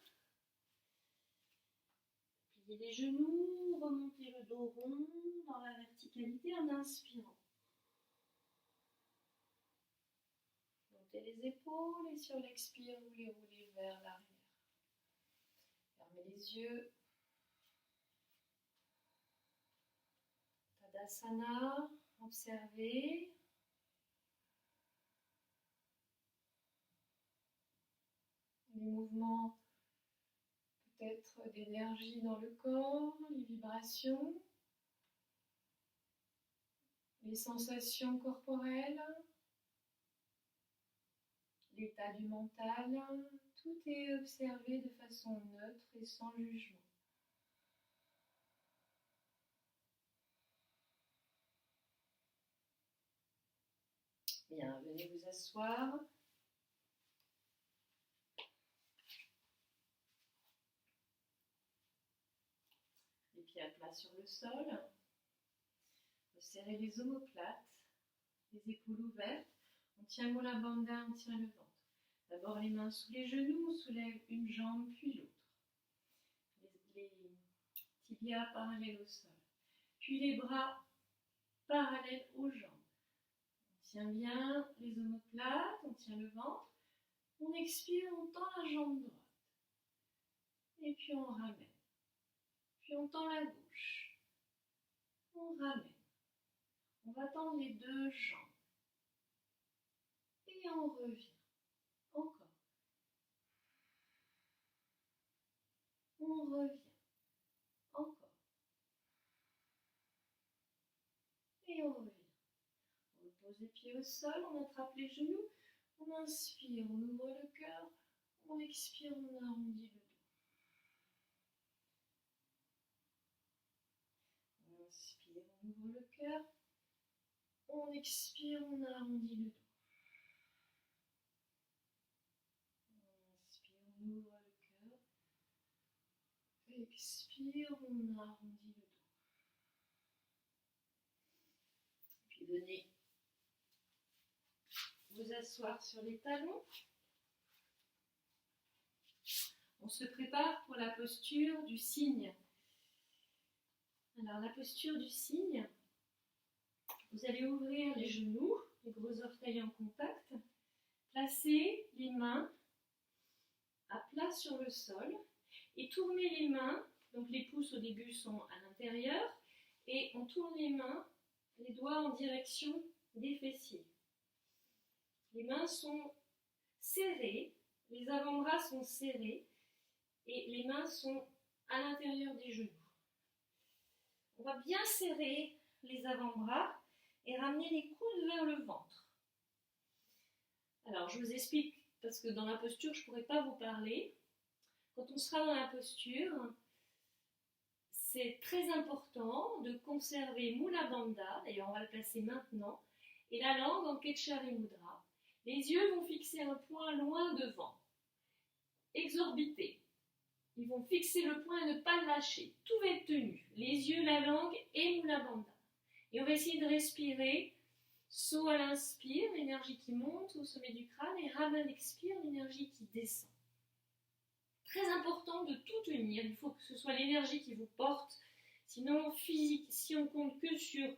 Pliez les genoux, remontez le dos rond dans la verticalité en inspirant. Montez les épaules et sur l'expire, vous les roulez vers l'arrière. Fermez les yeux. Tadasana, observez. Les mouvements peut-être d'énergie dans le corps, les vibrations, les sensations corporelles, l'état du mental, tout est observé de façon neutre et sans jugement. Bien, venez vous asseoir. Les pieds à plat sur le sol. Resserrez les omoplates, les épaules ouvertes. On tient Mula Bandha, on tient le ventre. D'abord les mains sous les genoux, on soulève une jambe puis l'autre. Les tibias parallèles au sol. Puis les bras parallèles aux jambes. On tient bien les omoplates, on tient le ventre. On expire, on tend la jambe droite. Et puis on ramène. Puis on tend la gauche. On ramène. On va tendre les deux jambes. Et on revient. Encore. On revient. Encore. Et on revient. On pose les pieds au sol, on attrape les genoux. On inspire, on ouvre le cœur. On expire, on arrondit le dos. On inspire, on ouvre le cœur. On expire, on arrondit le dos. On inspire, on ouvre le cœur. Expire, on arrondit le dos. Puis venez vous asseoir sur les talons. On se prépare pour la posture du cygne. Alors la posture du cygne, vous allez ouvrir les genoux, les gros orteils en contact, placer les mains à plat sur le sol et tourner les mains, donc les pouces au début sont à l'intérieur, et on tourne les mains, les doigts en direction des fessiers. Les mains sont serrées, les avant-bras sont serrés et les mains sont à l'intérieur des genoux. On va bien serrer les avant-bras et ramener les coudes vers le ventre. Alors, je vous explique, parce que dans la posture, je ne pourrai pas vous parler. Quand on sera dans la posture, c'est très important de conserver Mula Bandha, d'ailleurs on va le placer maintenant, et la langue en Ketchari Mudra. Les yeux vont fixer un point loin devant, exorbité. Ils vont fixer le point et ne pas le lâcher. Tout va être tenu, les yeux, la langue et Mula Bandha. Et on va essayer de respirer. Saut à l'inspire, l'énergie qui monte au sommet du crâne, et Ram à l'expire, l'énergie qui descend. Très important de tout tenir, il faut que ce soit l'énergie qui vous porte, sinon physique, si on compte que sur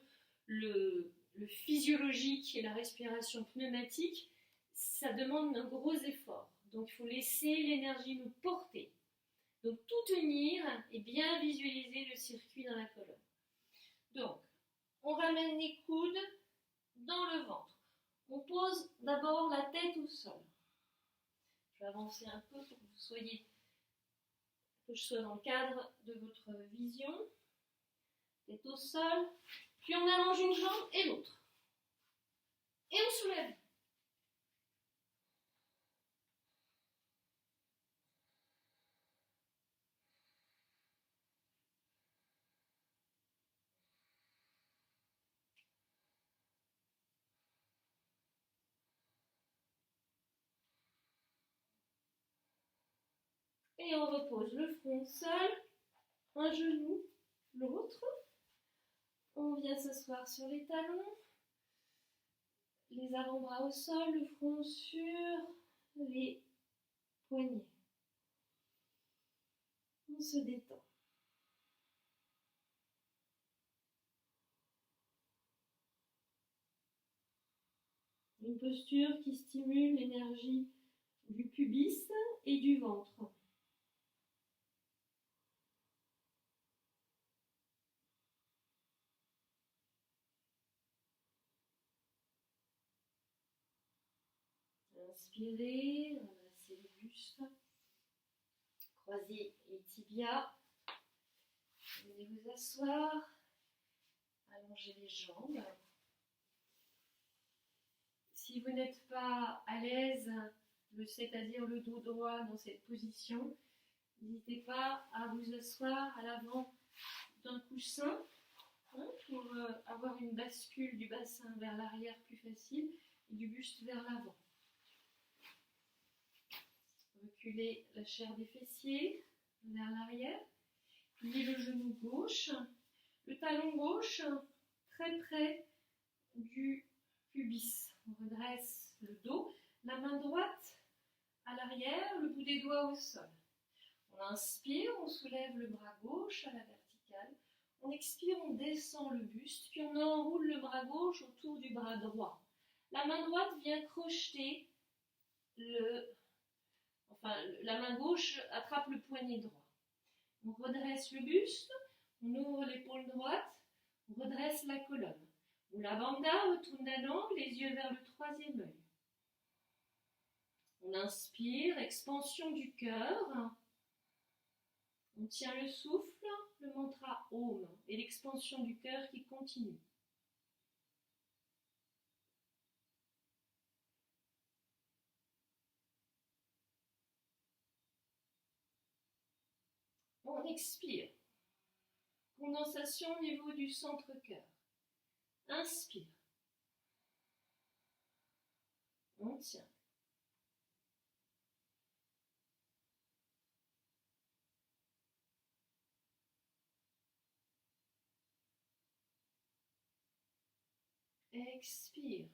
le physiologique et la respiration pneumatique, ça demande un gros effort. Donc il faut laisser l'énergie nous porter. Donc tout tenir et bien visualiser le circuit dans la colonne. Donc, on ramène les coudes dans le ventre. On pose d'abord la tête au sol. Je vais avancer un peu pour que je sois dans le cadre de votre vision. Tête au sol. Puis on allonge une jambe et l'autre. Et on soulève. Et on repose le front au sol, un genou, l'autre. On vient s'asseoir sur les talons, les avant-bras au sol, le front sur les poignets. On se détend. Une posture qui stimule l'énergie du pubis et du ventre. Inspirez, ramassez le buste, croisez les tibias, venez vous asseoir, allongez les jambes. Si vous n'êtes pas à l'aise, c'est-à-dire le dos droit dans cette position, n'hésitez pas à vous asseoir à l'avant d'un coussin pour avoir une bascule du bassin vers l'arrière plus facile. et du buste vers l'avant. Reculez la chair des fessiers vers l'arrière. Pliez le genou gauche, le talon gauche très près du pubis. On redresse le dos, la main droite à l'arrière, le bout des doigts au sol. On inspire, on soulève le bras gauche à la verticale. On expire, on descend le buste, puis on enroule le bras gauche autour du bras droit. La main droite vient crocheter la main gauche attrape le poignet droit. On redresse le buste, on ouvre l'épaule droite, on redresse la colonne. Mula Bandha, retourne la langue, les yeux vers le troisième œil. On inspire, expansion du cœur. On tient le souffle, le mantra Om et l'expansion du cœur qui continue. On expire. Condensation au niveau du centre-cœur. Inspire. On tient. Expire.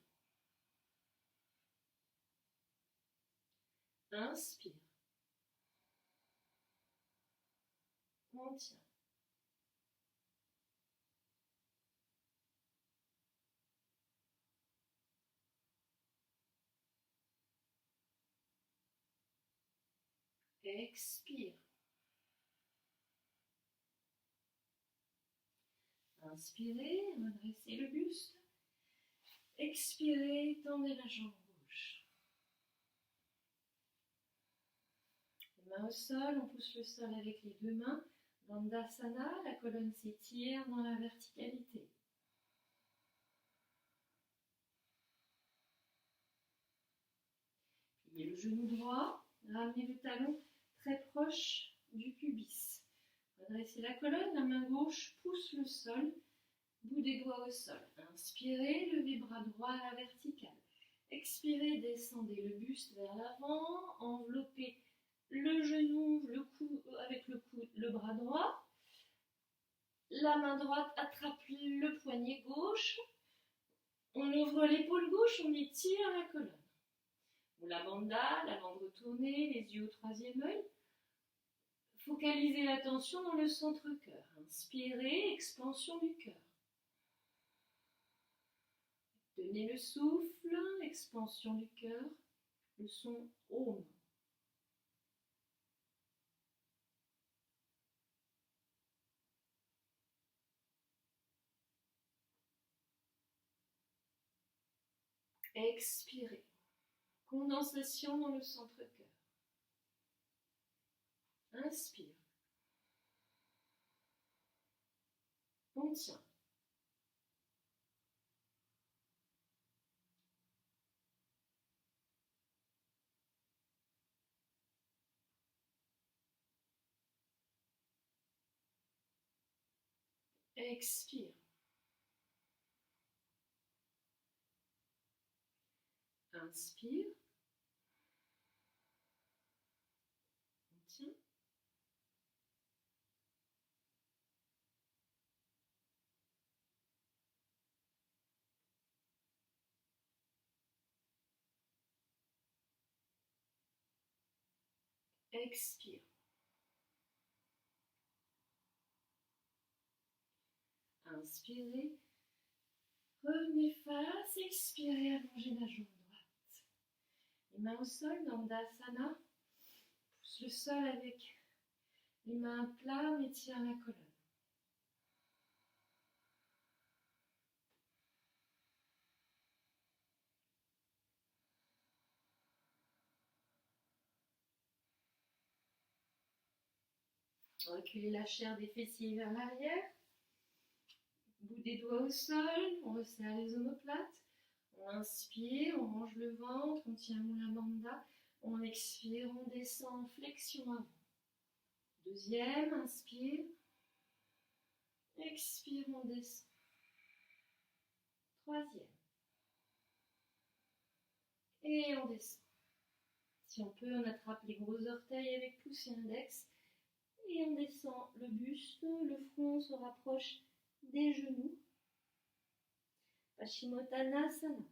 Inspire. On tient. Expire. Inspirez, redressez le buste. Expirez, tendez la jambe gauche. Les mains au sol, on pousse le sol avec les deux mains. Dandasana, la colonne s'étire dans la verticalité. Pliez le genou droit, ramenez le talon très proche du pubis. Redressez la colonne, la main gauche pousse le sol, bout des doigts au sol. Inspirez, levez bras droit à la verticale. Expirez, descendez le buste vers l'avant, enveloppez le genou, le cou avec le bras droit. La main droite attrape le poignet gauche. On ouvre l'épaule gauche, on étire la colonne. Mula Bandha, la langue retournée, les yeux au troisième œil. Focalisez l'attention dans le centre-cœur. Inspirez, expansion du cœur. Tenez le souffle, expansion du cœur, le son Om. Expirez. Condensation dans le centre-cœur. Inspire. On tient. Expire. Inspire. On tient. Expire. Inspirez. Revenez face, expirez, allongez la jambe droite. Les mains au sol, Dandasana. Pousse le sol avec les mains à plat, on étire la colonne. Reculez la chair des fessiers vers l'arrière. Bout des doigts au sol, on resserre les omoplates. On inspire, on range le ventre, on tient Mula Bandha. On expire, on descend en flexion avant. Deuxième, inspire. Expire, on descend. Troisième. Et on descend. Si on peut, on attrape les gros orteils avec pouce et index. Et on descend le buste, le front se rapproche des genoux. Paschimottanasana.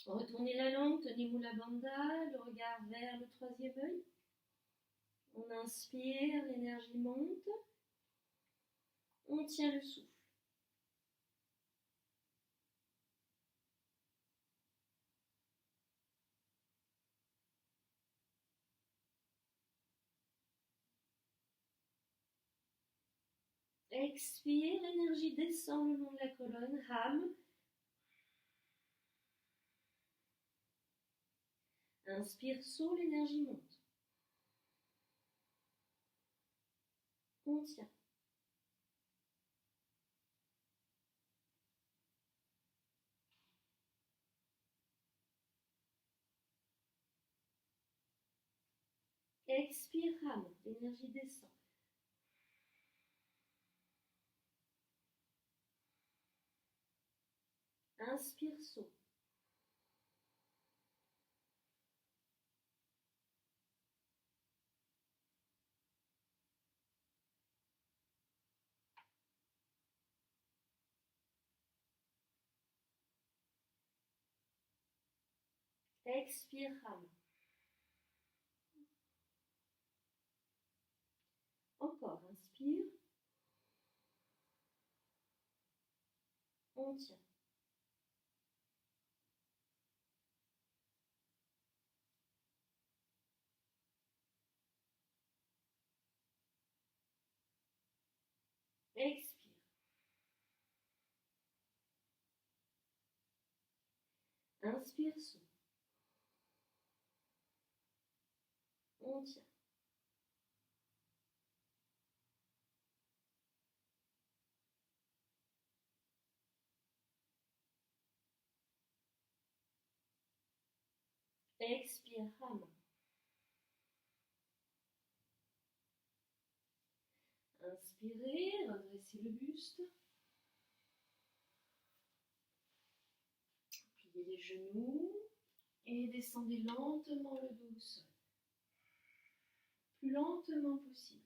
Retournez la langue, tenez Mula Bandha, le regard vers le troisième œil. On inspire, l'énergie monte. On tient le souffle. Expire, l'énergie descend le long de la colonne, Ham. Inspire, saut, l'énergie monte. On tient. Expire, Ham, l'énergie descend. Inspire, saut. Expire, Ham. Encore, inspire. On tient. Expire. Inspire, saut. On tient. Expire, Ham. Inspirez, redressez le buste. Pliez les genoux et descendez lentement le dos au sol. Plus lentement possible.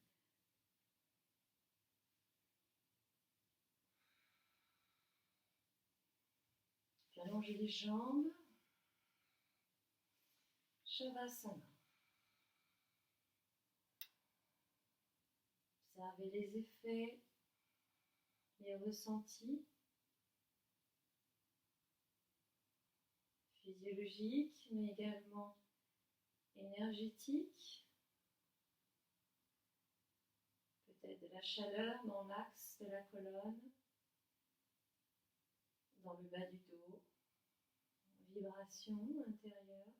Puis allongez les jambes. Shavasana. Observez les effets, les ressentis physiologiques, mais également énergétiques. Peut-être de la chaleur dans l'axe de la colonne, dans le bas du dos, vibration intérieure.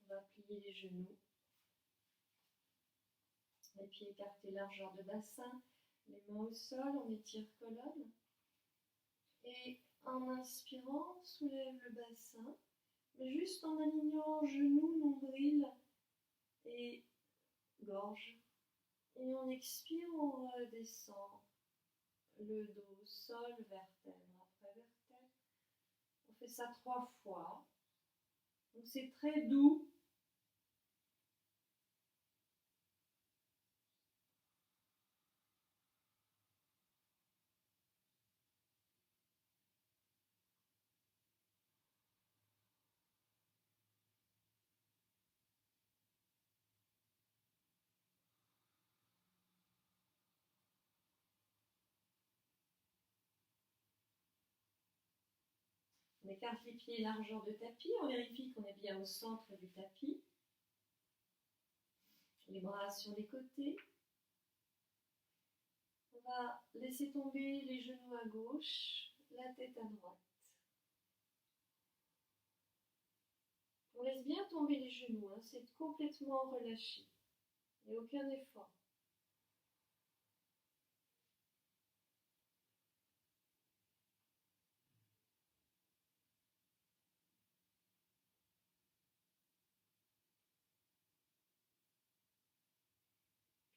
On va plier les genoux, les pieds écartés largeur de bassin, les mains au sol, on étire colonne. Et en inspirant, on soulève le bassin, mais juste en alignant genoux, nombril et gorge. Et on expire, on redescend le dos, sol, vertèbre après vertèbre. On fait ça 3 fois. Donc c'est très doux. On écarte les pieds largeur de tapis, on vérifie qu'on est bien au centre du tapis. Les bras sur les côtés. On va laisser tomber les genoux à gauche, la tête à droite. On laisse bien tomber les genoux, c'est complètement relâché. et aucun effort.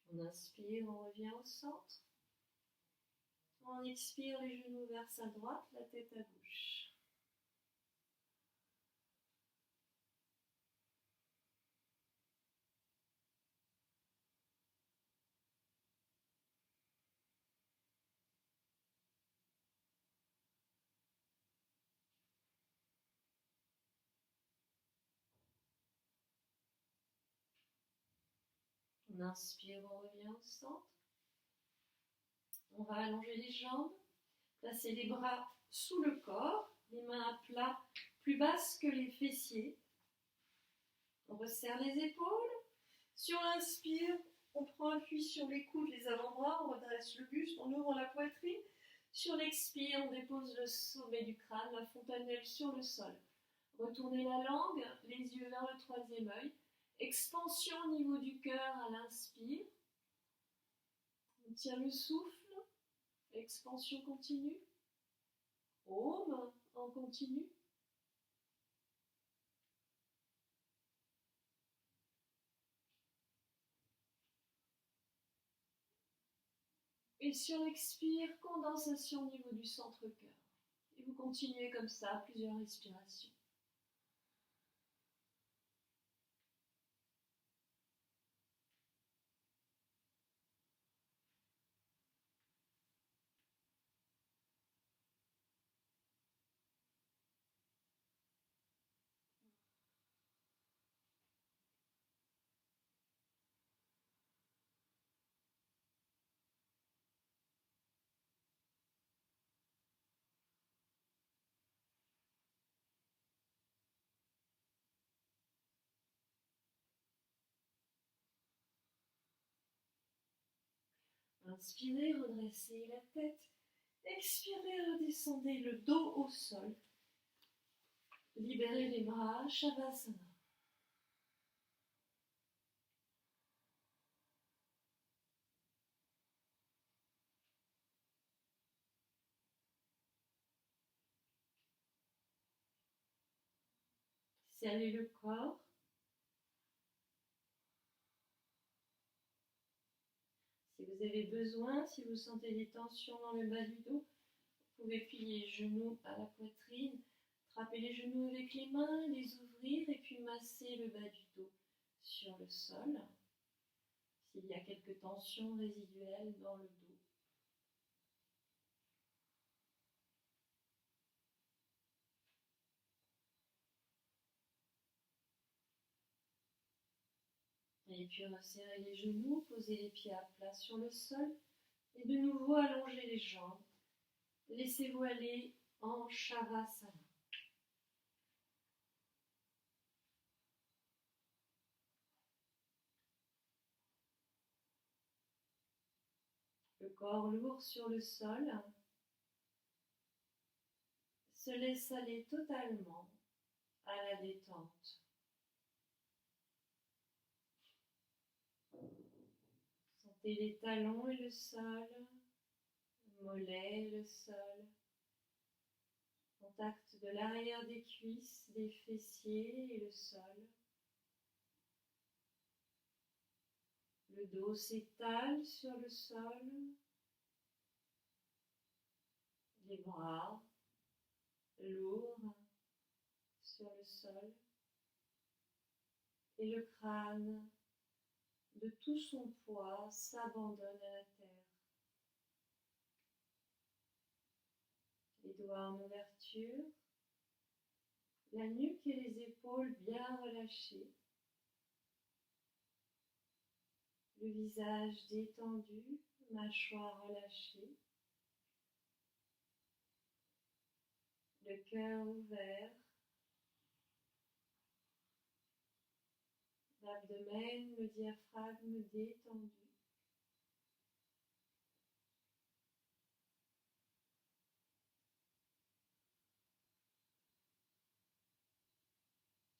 On inspire, on revient au centre. On expire, les genoux vers sa droite, la tête à gauche. On inspire, on revient au centre. On va allonger les jambes, placer les bras sous le corps, les mains à plat, plus basses que les fessiers. On resserre les épaules. Si on inspire, on prend appui sur les coudes, les avant-bras, on redresse le buste, on ouvre la poitrine. Sur l'expire, on dépose le sommet du crâne, la fontanelle sur le sol. Retournez la langue, les yeux vers le troisième œil. Expansion au niveau du cœur à l'inspire. On tient le souffle. Expansion continue. Om en continu. Et sur l'expire, condensation au niveau du centre-cœur. Et vous continuez comme ça, plusieurs respirations. Inspirez, redressez la tête. Expirez, redescendez le dos au sol. Libérez les bras, Shavasana. Serrez le corps. Si vous avez besoin, si vous sentez des tensions dans le bas du dos, vous pouvez plier les genoux à la poitrine, attraper les genoux avec les mains, les ouvrir et puis masser le bas du dos sur le sol. S'il y a quelques tensions résiduelles dans le dos. Et puis resserrer les genoux, poser les pieds à plat sur le sol et de nouveau allonger les jambes. Laissez-vous aller en Shavasana. Le corps lourd sur le sol se laisse aller totalement à la détente. Sentez les talons et le sol, le mollet et le sol, contact de l'arrière des cuisses, des fessiers et le sol. Le dos s'étale sur le sol, les bras lourds sur le sol et le crâne de tout son poids s'abandonne à la terre. Les doigts en ouverture, la nuque et les épaules bien relâchées, le visage détendu, mâchoire relâchée, le cœur ouvert, l'abdomen, le diaphragme détendu.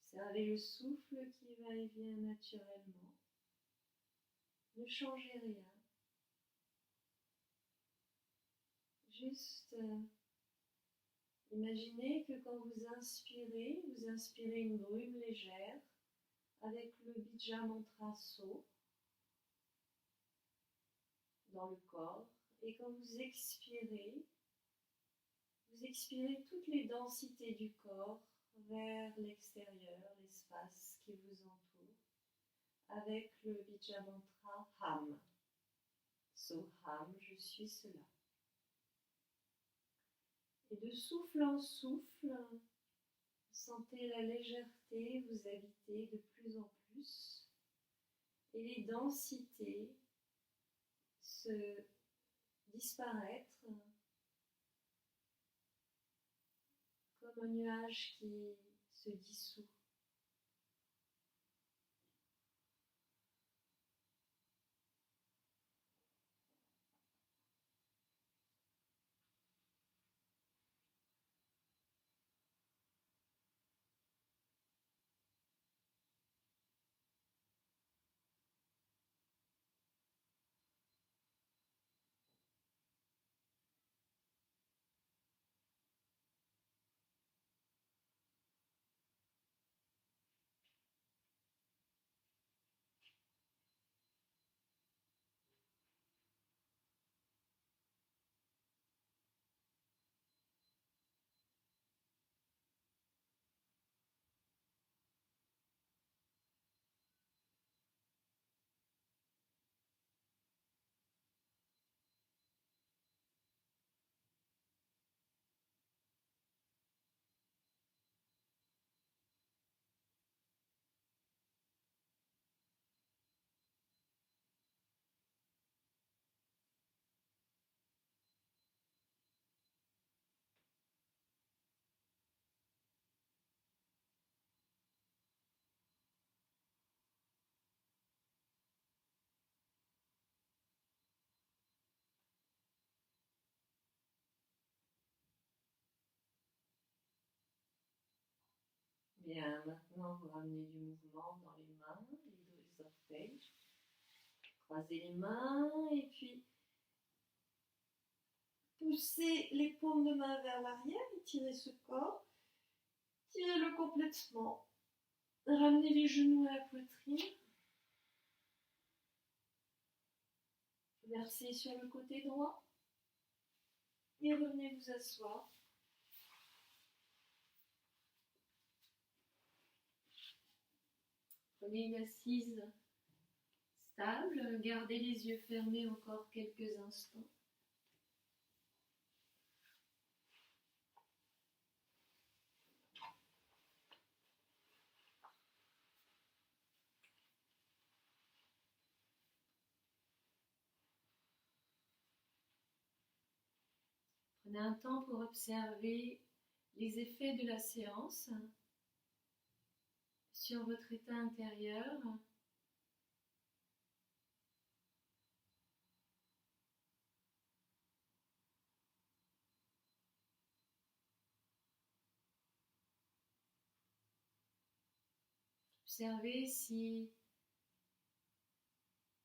Observez le souffle qui va et vient naturellement. Ne changez rien. Juste imaginez que quand vous inspirez une brume légère avec le Bija Mantra So dans le corps. Et quand vous expirez toutes les densités du corps vers l'extérieur, l'espace qui vous entoure, avec le Bija Mantra Ham. So Ham, je suis cela. Et de souffle en souffle, sentez la légèreté vous habiter de plus en plus et les densités se disparaître comme un nuage qui se dissout. Bien, maintenant vous ramenez du mouvement dans les mains, les orteils. Croisez les mains et puis poussez les paumes de main vers l'arrière, étirez ce corps, tirez-le complètement. Ramenez les genoux à la poitrine. Versez sur le côté droit et revenez vous asseoir. Prenez une assise stable, gardez les yeux fermés encore quelques instants. Prenez un temps pour observer les effets de la séance sur votre état intérieur. Observez si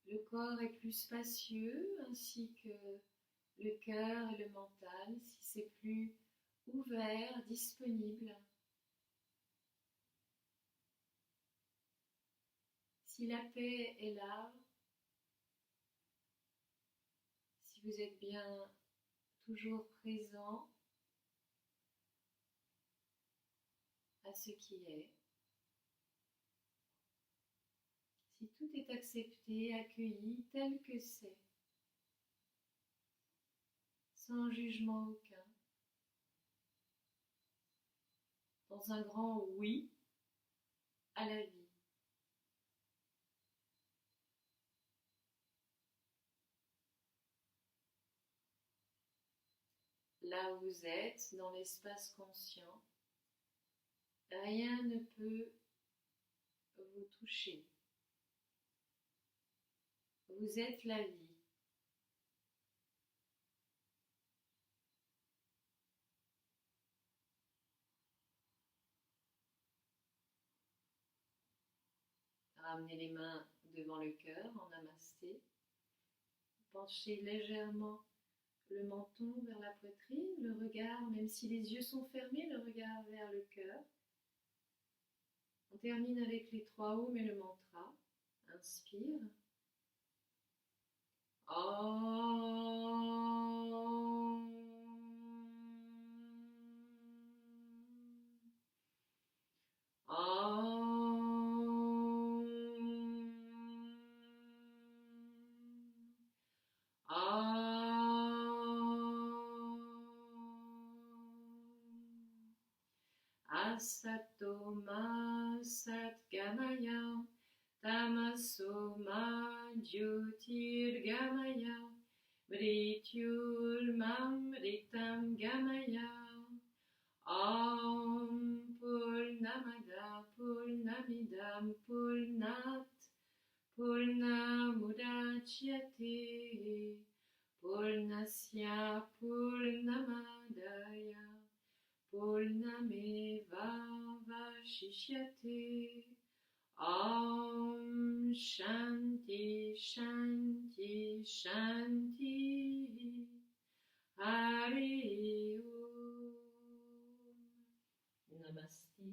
le corps est plus spacieux, ainsi que le cœur et le mental, si c'est plus ouvert, disponible. Si la paix est là, si vous êtes bien toujours présent à ce qui est. Si tout est accepté, accueilli tel que c'est, sans jugement aucun, dans un grand oui à la vie. Là où vous êtes, dans l'espace conscient, rien ne peut vous toucher. Vous êtes la vie. Ramenez les mains devant le cœur en namasté. Penchez légèrement le menton vers la poitrine, le regard, même si les yeux sont fermés, le regard vers le cœur. On termine avec les 3 Om et le mantra. Inspire. Asatoma Satgamaya Tamasoma Jyotirgamaya Mrityulmamritam Gamaya Om Purnamada Purnamidam Purnat Purnamudachyate Purnasya Purnamadaya Purnameva Vashishyate. Om Shanti Shanti Shanti. Hari Om. Namasté.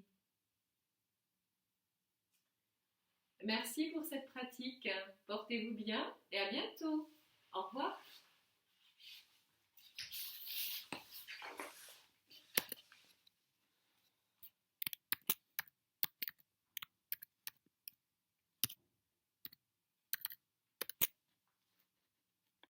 Merci pour cette pratique. Portez-vous bien et à bientôt.